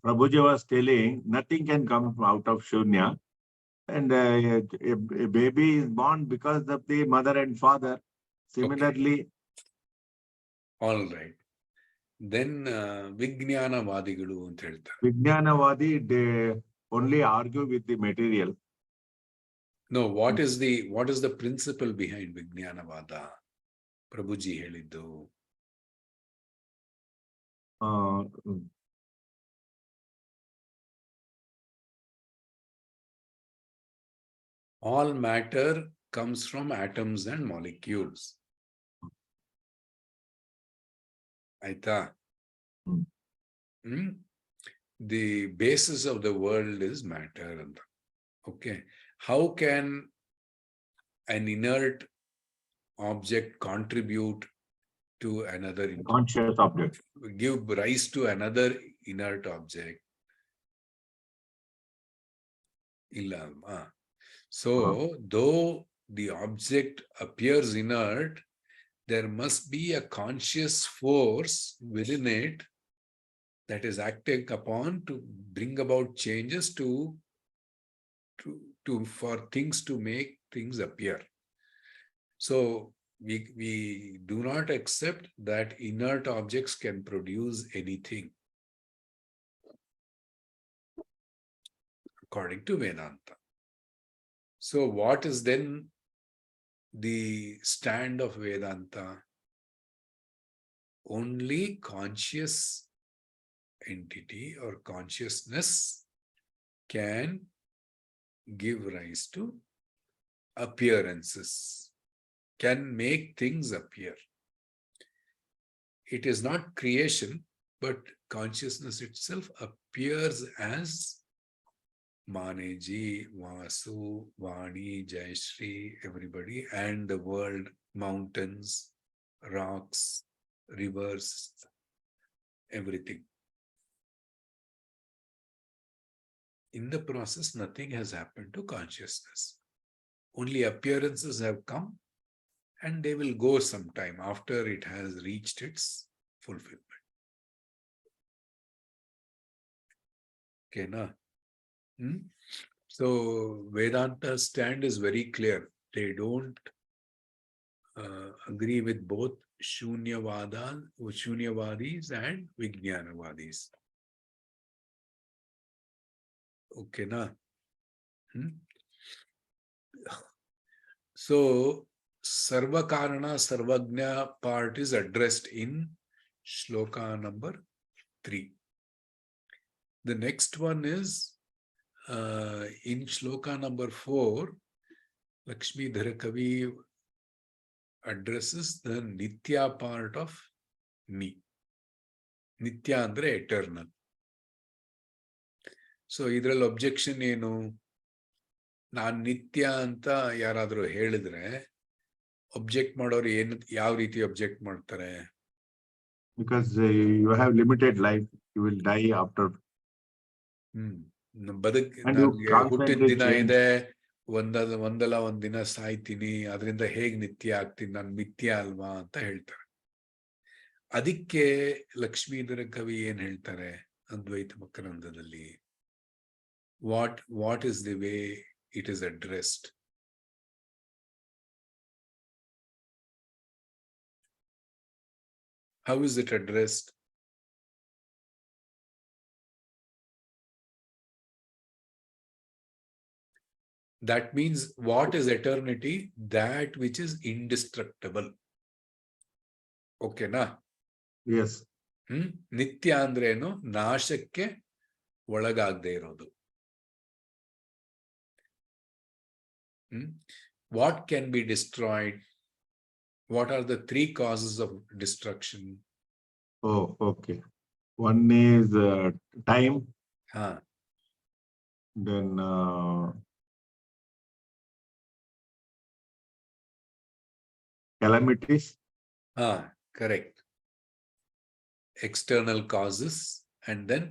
Prabhuji was telling nothing can come out of Shunya. And a baby is born because of the mother and father. Similarly. Okay. All right. Then Vijnanavadigalu anta ಹೇಳ್ತಾರೆ. Vijnanavadi, they only argue with the material. No, what is the principle behind Vijnanavada? Prabhuji ಹೇಳಿದ್ದು. All matter comes from atoms and molecules. Aita? The basis of the world is matter. Okay. How can an inert object contribute to another conscious object, give rise to another inert object? Illa. So though the object appears inert, there must be a conscious force within it that is acting upon to bring about changes for things to make things appear. So we do not accept that inert objects can produce anything, according to Vedanta. So what is then the stand of Vedanta? Only conscious entity or consciousness can give rise to appearances, can make things appear. It is not creation, but consciousness itself appears as Maneji, Vasu, Vani, Jayashree, everybody, and the world, mountains, rocks, rivers, everything. In the process, nothing has happened to consciousness. Only appearances have come, and they will go sometime after it has reached its fulfillment. Okay, na? So Vedanta's stand is very clear. They don't agree with both Shunyavadis and Vijnanavadis. Okay, na? So Sarva Karana Sarvagnya part is addressed in shloka number 3. The next one is in shloka number 4, Lakshmi Dharakavi addresses the Nitya part of me. Nitya andre eternal. So idral objection enu? ನಾನು ನಿತ್ಯ ಅಂತ ಯಾರಾದರೂ ಹೇಳಿದ್ರೆ object ಮಾಡೋರು ಏನು ಯಾವ ರೀತಿ object ಮಾಡ್ತಾರೆ? Because you have limited life, you will die after. ಹುಟ್ಟಿದ ದಿನ ಇದೆ, ಒಂದಲ್ಲ ಒಂದ್ ದಿನ ಸಾಯ್ತೀನಿ, ಅದರಿಂದ ಹೇಗ್ ನಿತ್ಯ ಆಗ್ತೀನಿ, ನಾನು ಮಿಥ್ಯ ಅಲ್ವಾ ಅಂತ ಹೇಳ್ತಾರೆ. ಅದಕ್ಕೆ ಲಕ್ಷ್ಮೀಧರ ಕವಿ ಏನ್ ಹೇಳ್ತಾರೆ ಅದ್ವೈತ ಮಕರಂದದಲ್ಲಿ? What is the way it is addressed? How is it addressed? That means what is eternity? That which is indestructible. Okay, na? Yes. Nitya andre eno? Nashake ಒಳಗಾಗದೆ ಇರೋದು. What can be destroyed? What are the 3 causes of destruction? Oh, okay. One is time. Then calamities. Correct. External causes, and then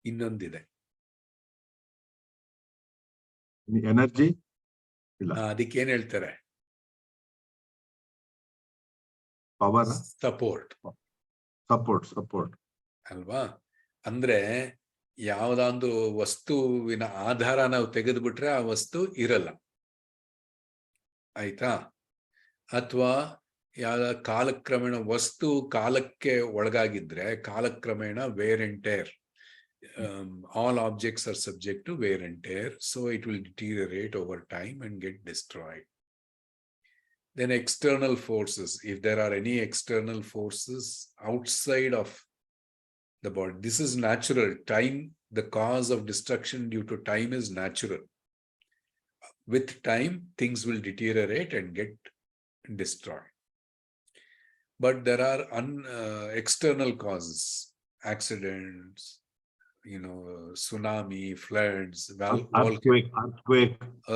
ಇನ್ನೊಂದಿದೆ, energy. ಅದಕ್ಕೆ ಏನ್ ಹೇಳ್ತಾರೆ? Power. Support ಅಲ್ವಾ? ಅಂದ್ರೆ ಯಾವ್ದಾದ್ರು ವಸ್ತುವಿನ ಆಧಾರ ನಾವು ತೆಗೆದುಬಿಟ್ರೆ ಆ ವಸ್ತು ಇರಲ್ಲ, ಆಯ್ತಾ? ಅಥವಾ ಯಾವ ಕಾಲಕ್ರಮೇಣ ವಸ್ತು ಕಾಲಕ್ಕೆ ಒಳಗಾಗಿದ್ರೆ ಕಾಲಕ್ರಮೇಣ wear and tear. All objects are subject to wear and tear, so it will deteriorate over time and get destroyed. Then external forces, if there are any external forces outside of the body, this is natural. Time, the cause of destruction due to time is natural. With time, things will deteriorate and get destroyed. But there are external causes, accidents, tsunami, floods,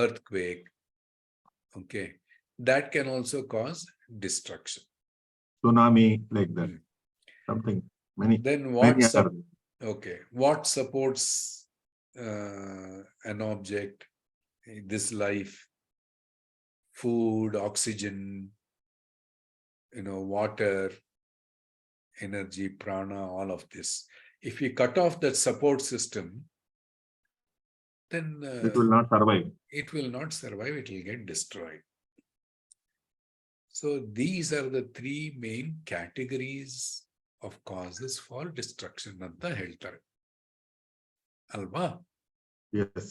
earthquake. Okay, that can also cause destruction. Tsunami, like that. Something. Then what supports an object, this life? Food, oxygen, water, energy, prana, all of this. If we cut off that support system, then it will not survive. It will not survive, it will get destroyed. So these are the 3 main categories of causes for destruction anta heltare alva? Yes.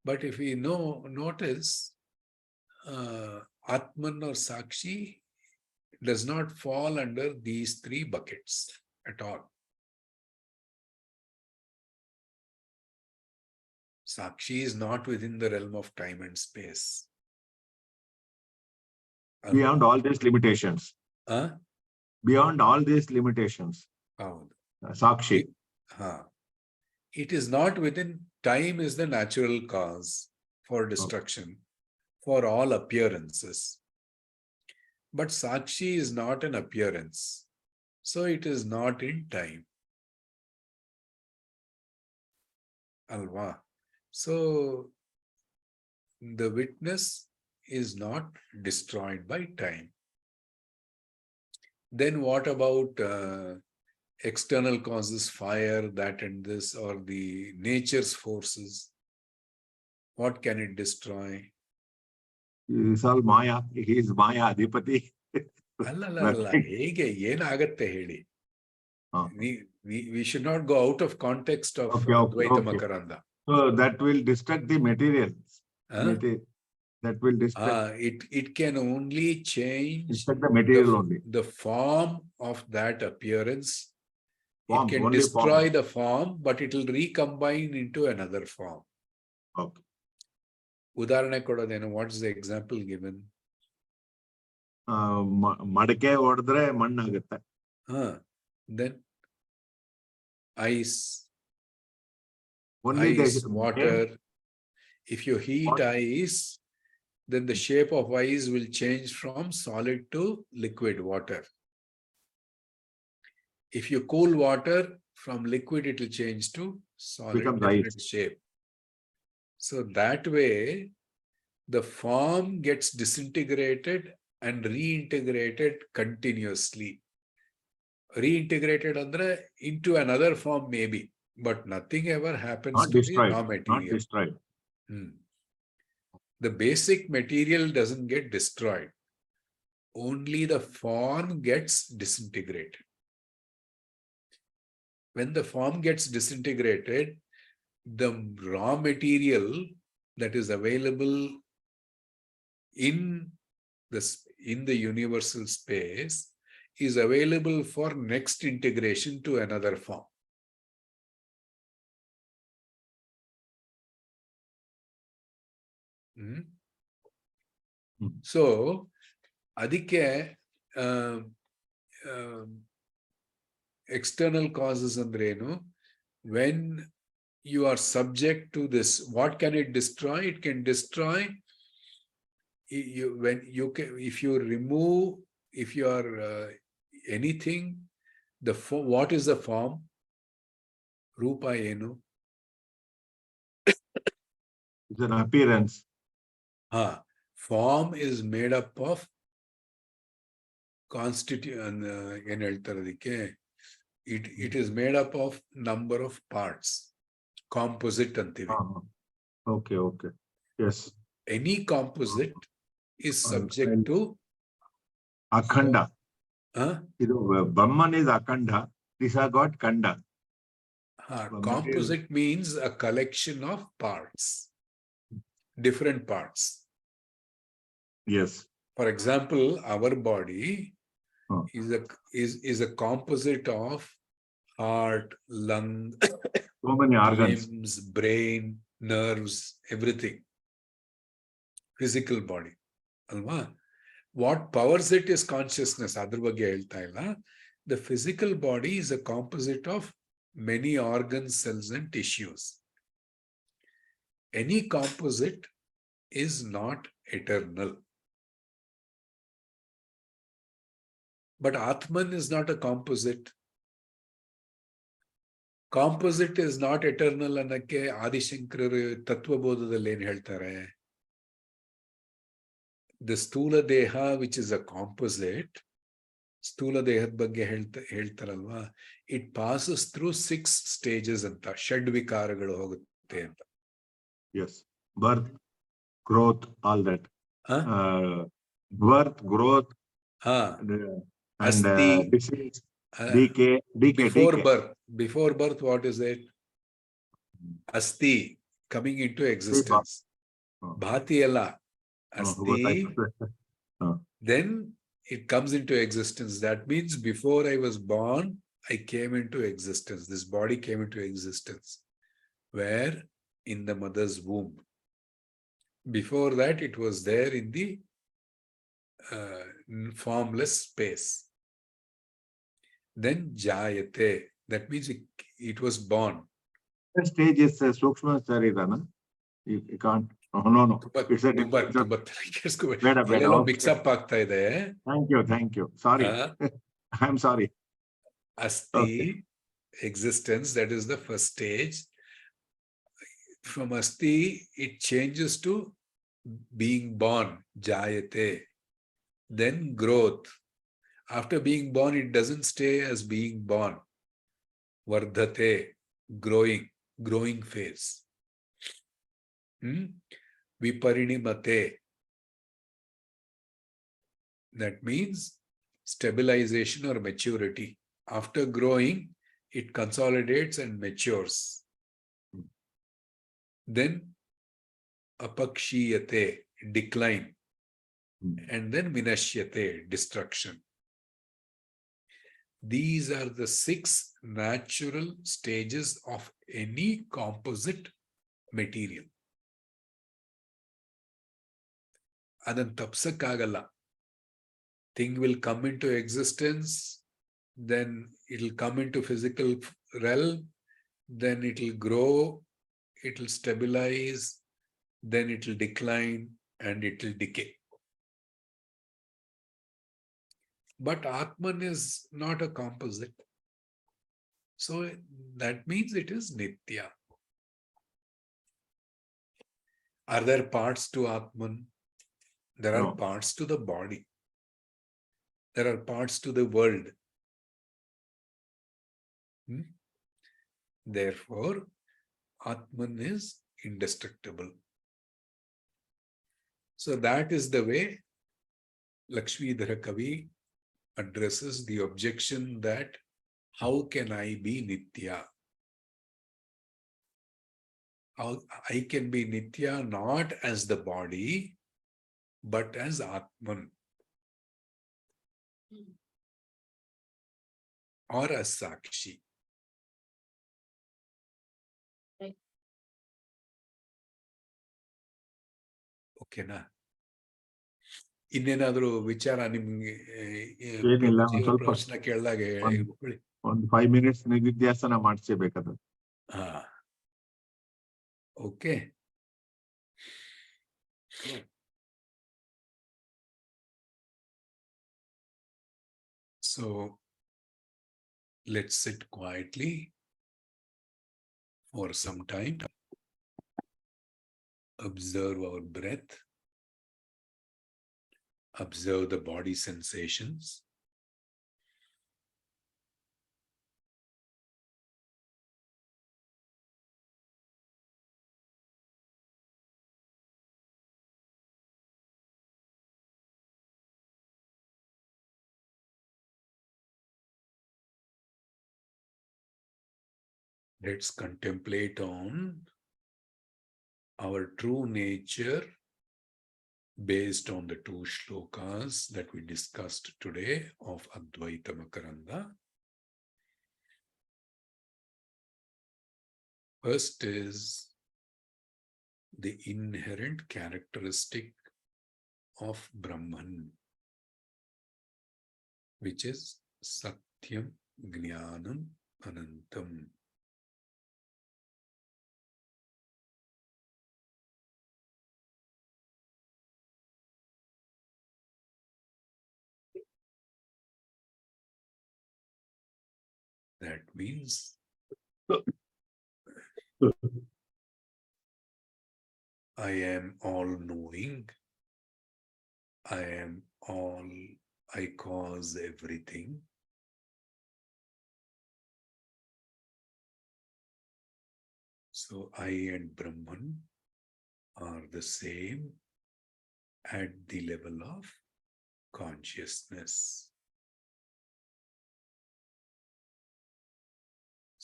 But if we notice, Atman or Sakshi does not fall under these 3 buckets at all. Sakshi is not within the realm of time and space. Beyond all these limitations. Beyond all these limitations. Sakshi. It is not within. Time is the natural cause for destruction for all appearances. But Sakshi is not an appearance. So it is not in time. Alva. So the witness is not destroyed by time. Then what about external causes, fire, that and this, or the nature's forces? What can it destroy? He is all Maya. He is Maya Adhipati. ಅಲ್ಲ ಹೇಗೆ ಏನಾಗತ್ತೆ ಹೇಳಿ. We should not go out of context of Dvaita Makaranda. So that will destruct the materials. That will destruct. It can only change the material only. The form of that appearance. Form, it can destroy form. The form, but it will recombine into another form. Okay. Udarane kodadenu. What is the example given? Madke hodre mannu agutte. Then ice. Only ice, water. If you heat ice, then the shape of ice will change from solid to liquid water. If you cool water, from liquid it will change to solid, different shape. So that way, the form gets disintegrated and reintegrated continuously. Reintegrated andre into another form maybe, but nothing ever happens not to destroyed, the raw material. Not destroyed. The basic material doesn't get destroyed. Only the form gets disintegrated. When the form gets disintegrated, the raw material that is available in the universal space is available for next integration to another form. So, adike external causes andrenu, when you are subject to this, what can it destroy? It can destroy if you remove, if you are anything, what is the form? Rupa enu? It's an appearance. Form is made up of it is made up of number of parts. Composite antive. Okay. Yes. Any composite is subject to Akhanda. Brahman is Akhanda. These are got Khanda. Composite means a collection of parts. Different parts. Yes. For example, our body is a composite of heart, lung, so many organs, limbs, brain, nerves, everything. Physical body. Alva? What powers it is consciousness. Adar ಬಗ್ಗೆ ಹೇಳ್ತಾ ಇಲ್ಲ. The physical body is a composite of many organs, cells, and tissues. Any composite is not eternal. But Atman is not a composite. Composite is not eternal ಅನ್ನಕ್ಕೆ ಆದಿಶಂಕರರು ತತ್ವಬೋಧದಲ್ಲಿ ಏನು ಹೇಳ್ತಾರೆ? The ಸ್ಥೂಲ ದೇಹ, which is a composite, ಸ್ಥೂಲ ದೇಹದ ಬಗ್ಗೆ ಹೇಳ್ತಾರಲ್ವಾ, it passes through 6 stages ಅಂತ, ಷಡ್ವಿಕಾರಗಳು ಹೋಗುತ್ತೆ ಅಂತ. Yes, birth, growth, all that. Birth, growth, and disease, decay. Before birth, what is it? Asti, coming into existence. Bhati alla. Asti. Then it comes into existence. That means before I was born, I came into existence. This body came into existence. Where? In the mother's womb. Before that, it was there in the formless space. Then jayate. That means it was born. The stage is Sukshma Sarirana. You can't. Oh, no, no. It's a ಬೇಡ ಬೇಡ. Mix up ಆಗ್ತಾ ಇದೆ. Thank you. Sorry. I'm sorry. Asti, existence, that is the first stage. From Asti, it changes to being born, Jayate. Then growth. After being born, it doesn't stay as being born. Vardhate, growing phase. Viparinimate. That means stabilization or maturity. After growing, it consolidates and matures. Then apakshiyate, decline. And then vinashyate, destruction. These are the 6 natural stages of any composite material. Adan tapsakagala. Thing will come into existence, then it will come into physical realm, then it will grow, it will stabilize, then it will decline, and it will decay. But Atman is not a composite. So that means it is Nitya. Are there parts to Atman? There are parts to the body. There are parts to the world. Therefore, Atman is indestructible. So that is the way Lakshmidhara Kavi addresses the objection that how can I be Nitya? How I can be Nitya not as the body, but as Atman. Or as Sakshi. Okay, na? ಇನ್ನೇನಾದ್ರೂ ವಿಚಾರ ನಿಮ್ಗೆ ಪ್ರಶ್ನೆ ಕೇಳಿದಾಗ ಒಂದು 5 minutes ನಿಧಿಧ್ಯಾಸನ ಮಾಡಿಸಬೇಕದು. Okay. So let's sit quietly for some time. Observe our breath. Observe the body sensations. Let's contemplate on our true nature based on the 2 shlokas that we discussed today of Advaita Makaranda. First is the inherent characteristic of Brahman, which is Satyam Jnanam Anantam. That means I am all-knowing. I cause everything. So I and Brahman are the same at the level of consciousness.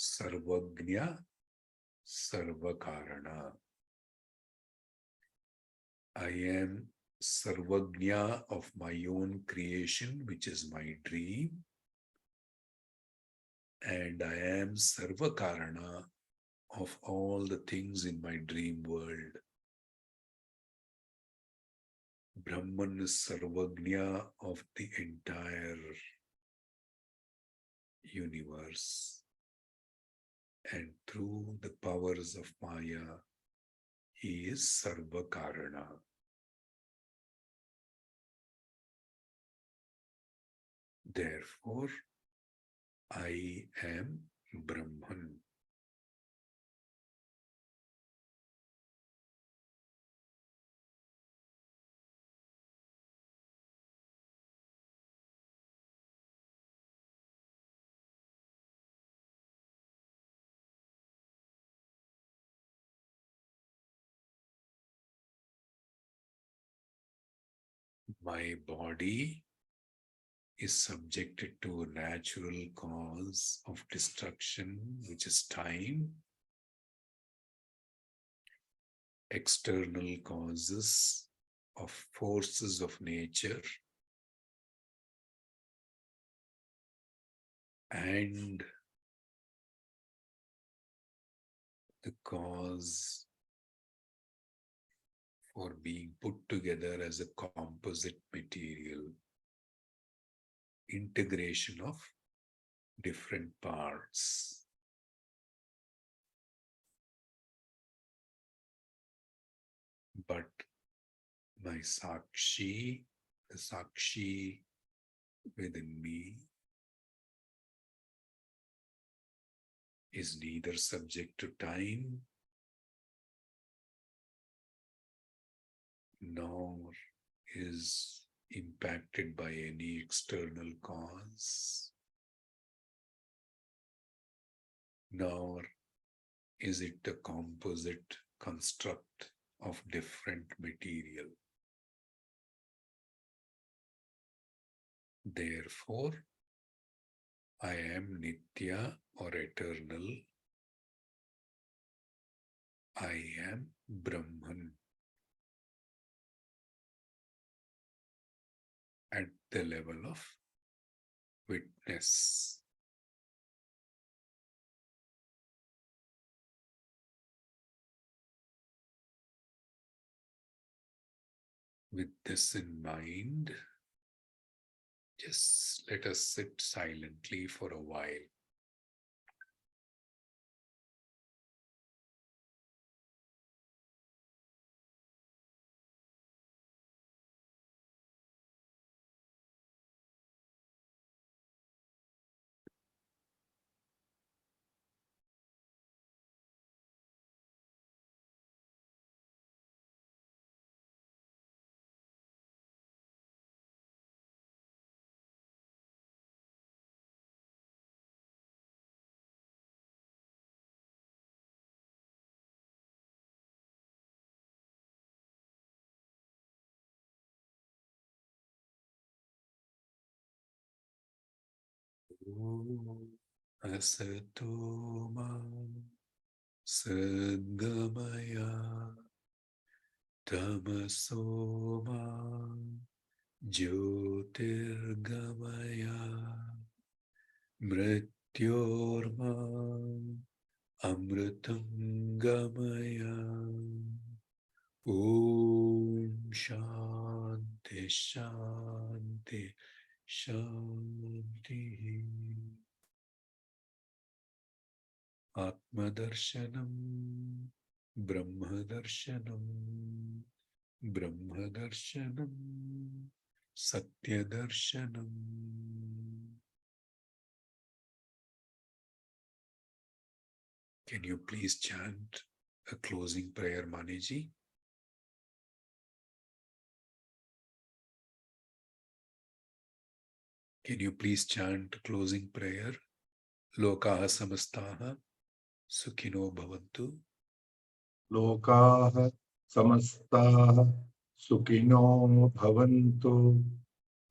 Sarvagnya, Sarvakarana. I am Sarvagnya of my own creation, which is my dream. And I am Sarvakarana of all the things in my dream world. Brahman is Sarvagnya of the entire universe. And through the powers of Maya, He is Sarva Karana. Therefore, I am Brahman. My body is subjected to a natural cause of destruction, which is time, external causes of forces of nature, and the cause for being put together as a composite material, integration of different parts. But my Sakshi, the Sakshi within me, is neither subject to time nor is impacted by any external cause, nor is it a composite construct of different material. Therefore, I am Nitya or eternal. I am Brahman. At the level of witness. With this in mind, just let us sit silently for a while. Asato ma sadgamaya tamaso ma jyotirgamaya mrityorma amritam gamaya. Om Shanti Shanti Shanti. Atmadarshanam Brahmadarshanam Brahmadarshanam Satyadarshanam. Can you please chant a closing prayer, Maniji? Can you please chant closing prayer? Lokaha samastaha sukhino bhavantu. Lokaha samastaha sukhino bhavantu.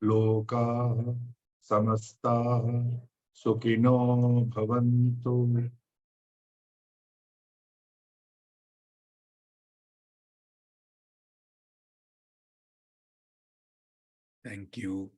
Lokaha samastaha sukhino bhavantu. Thank you.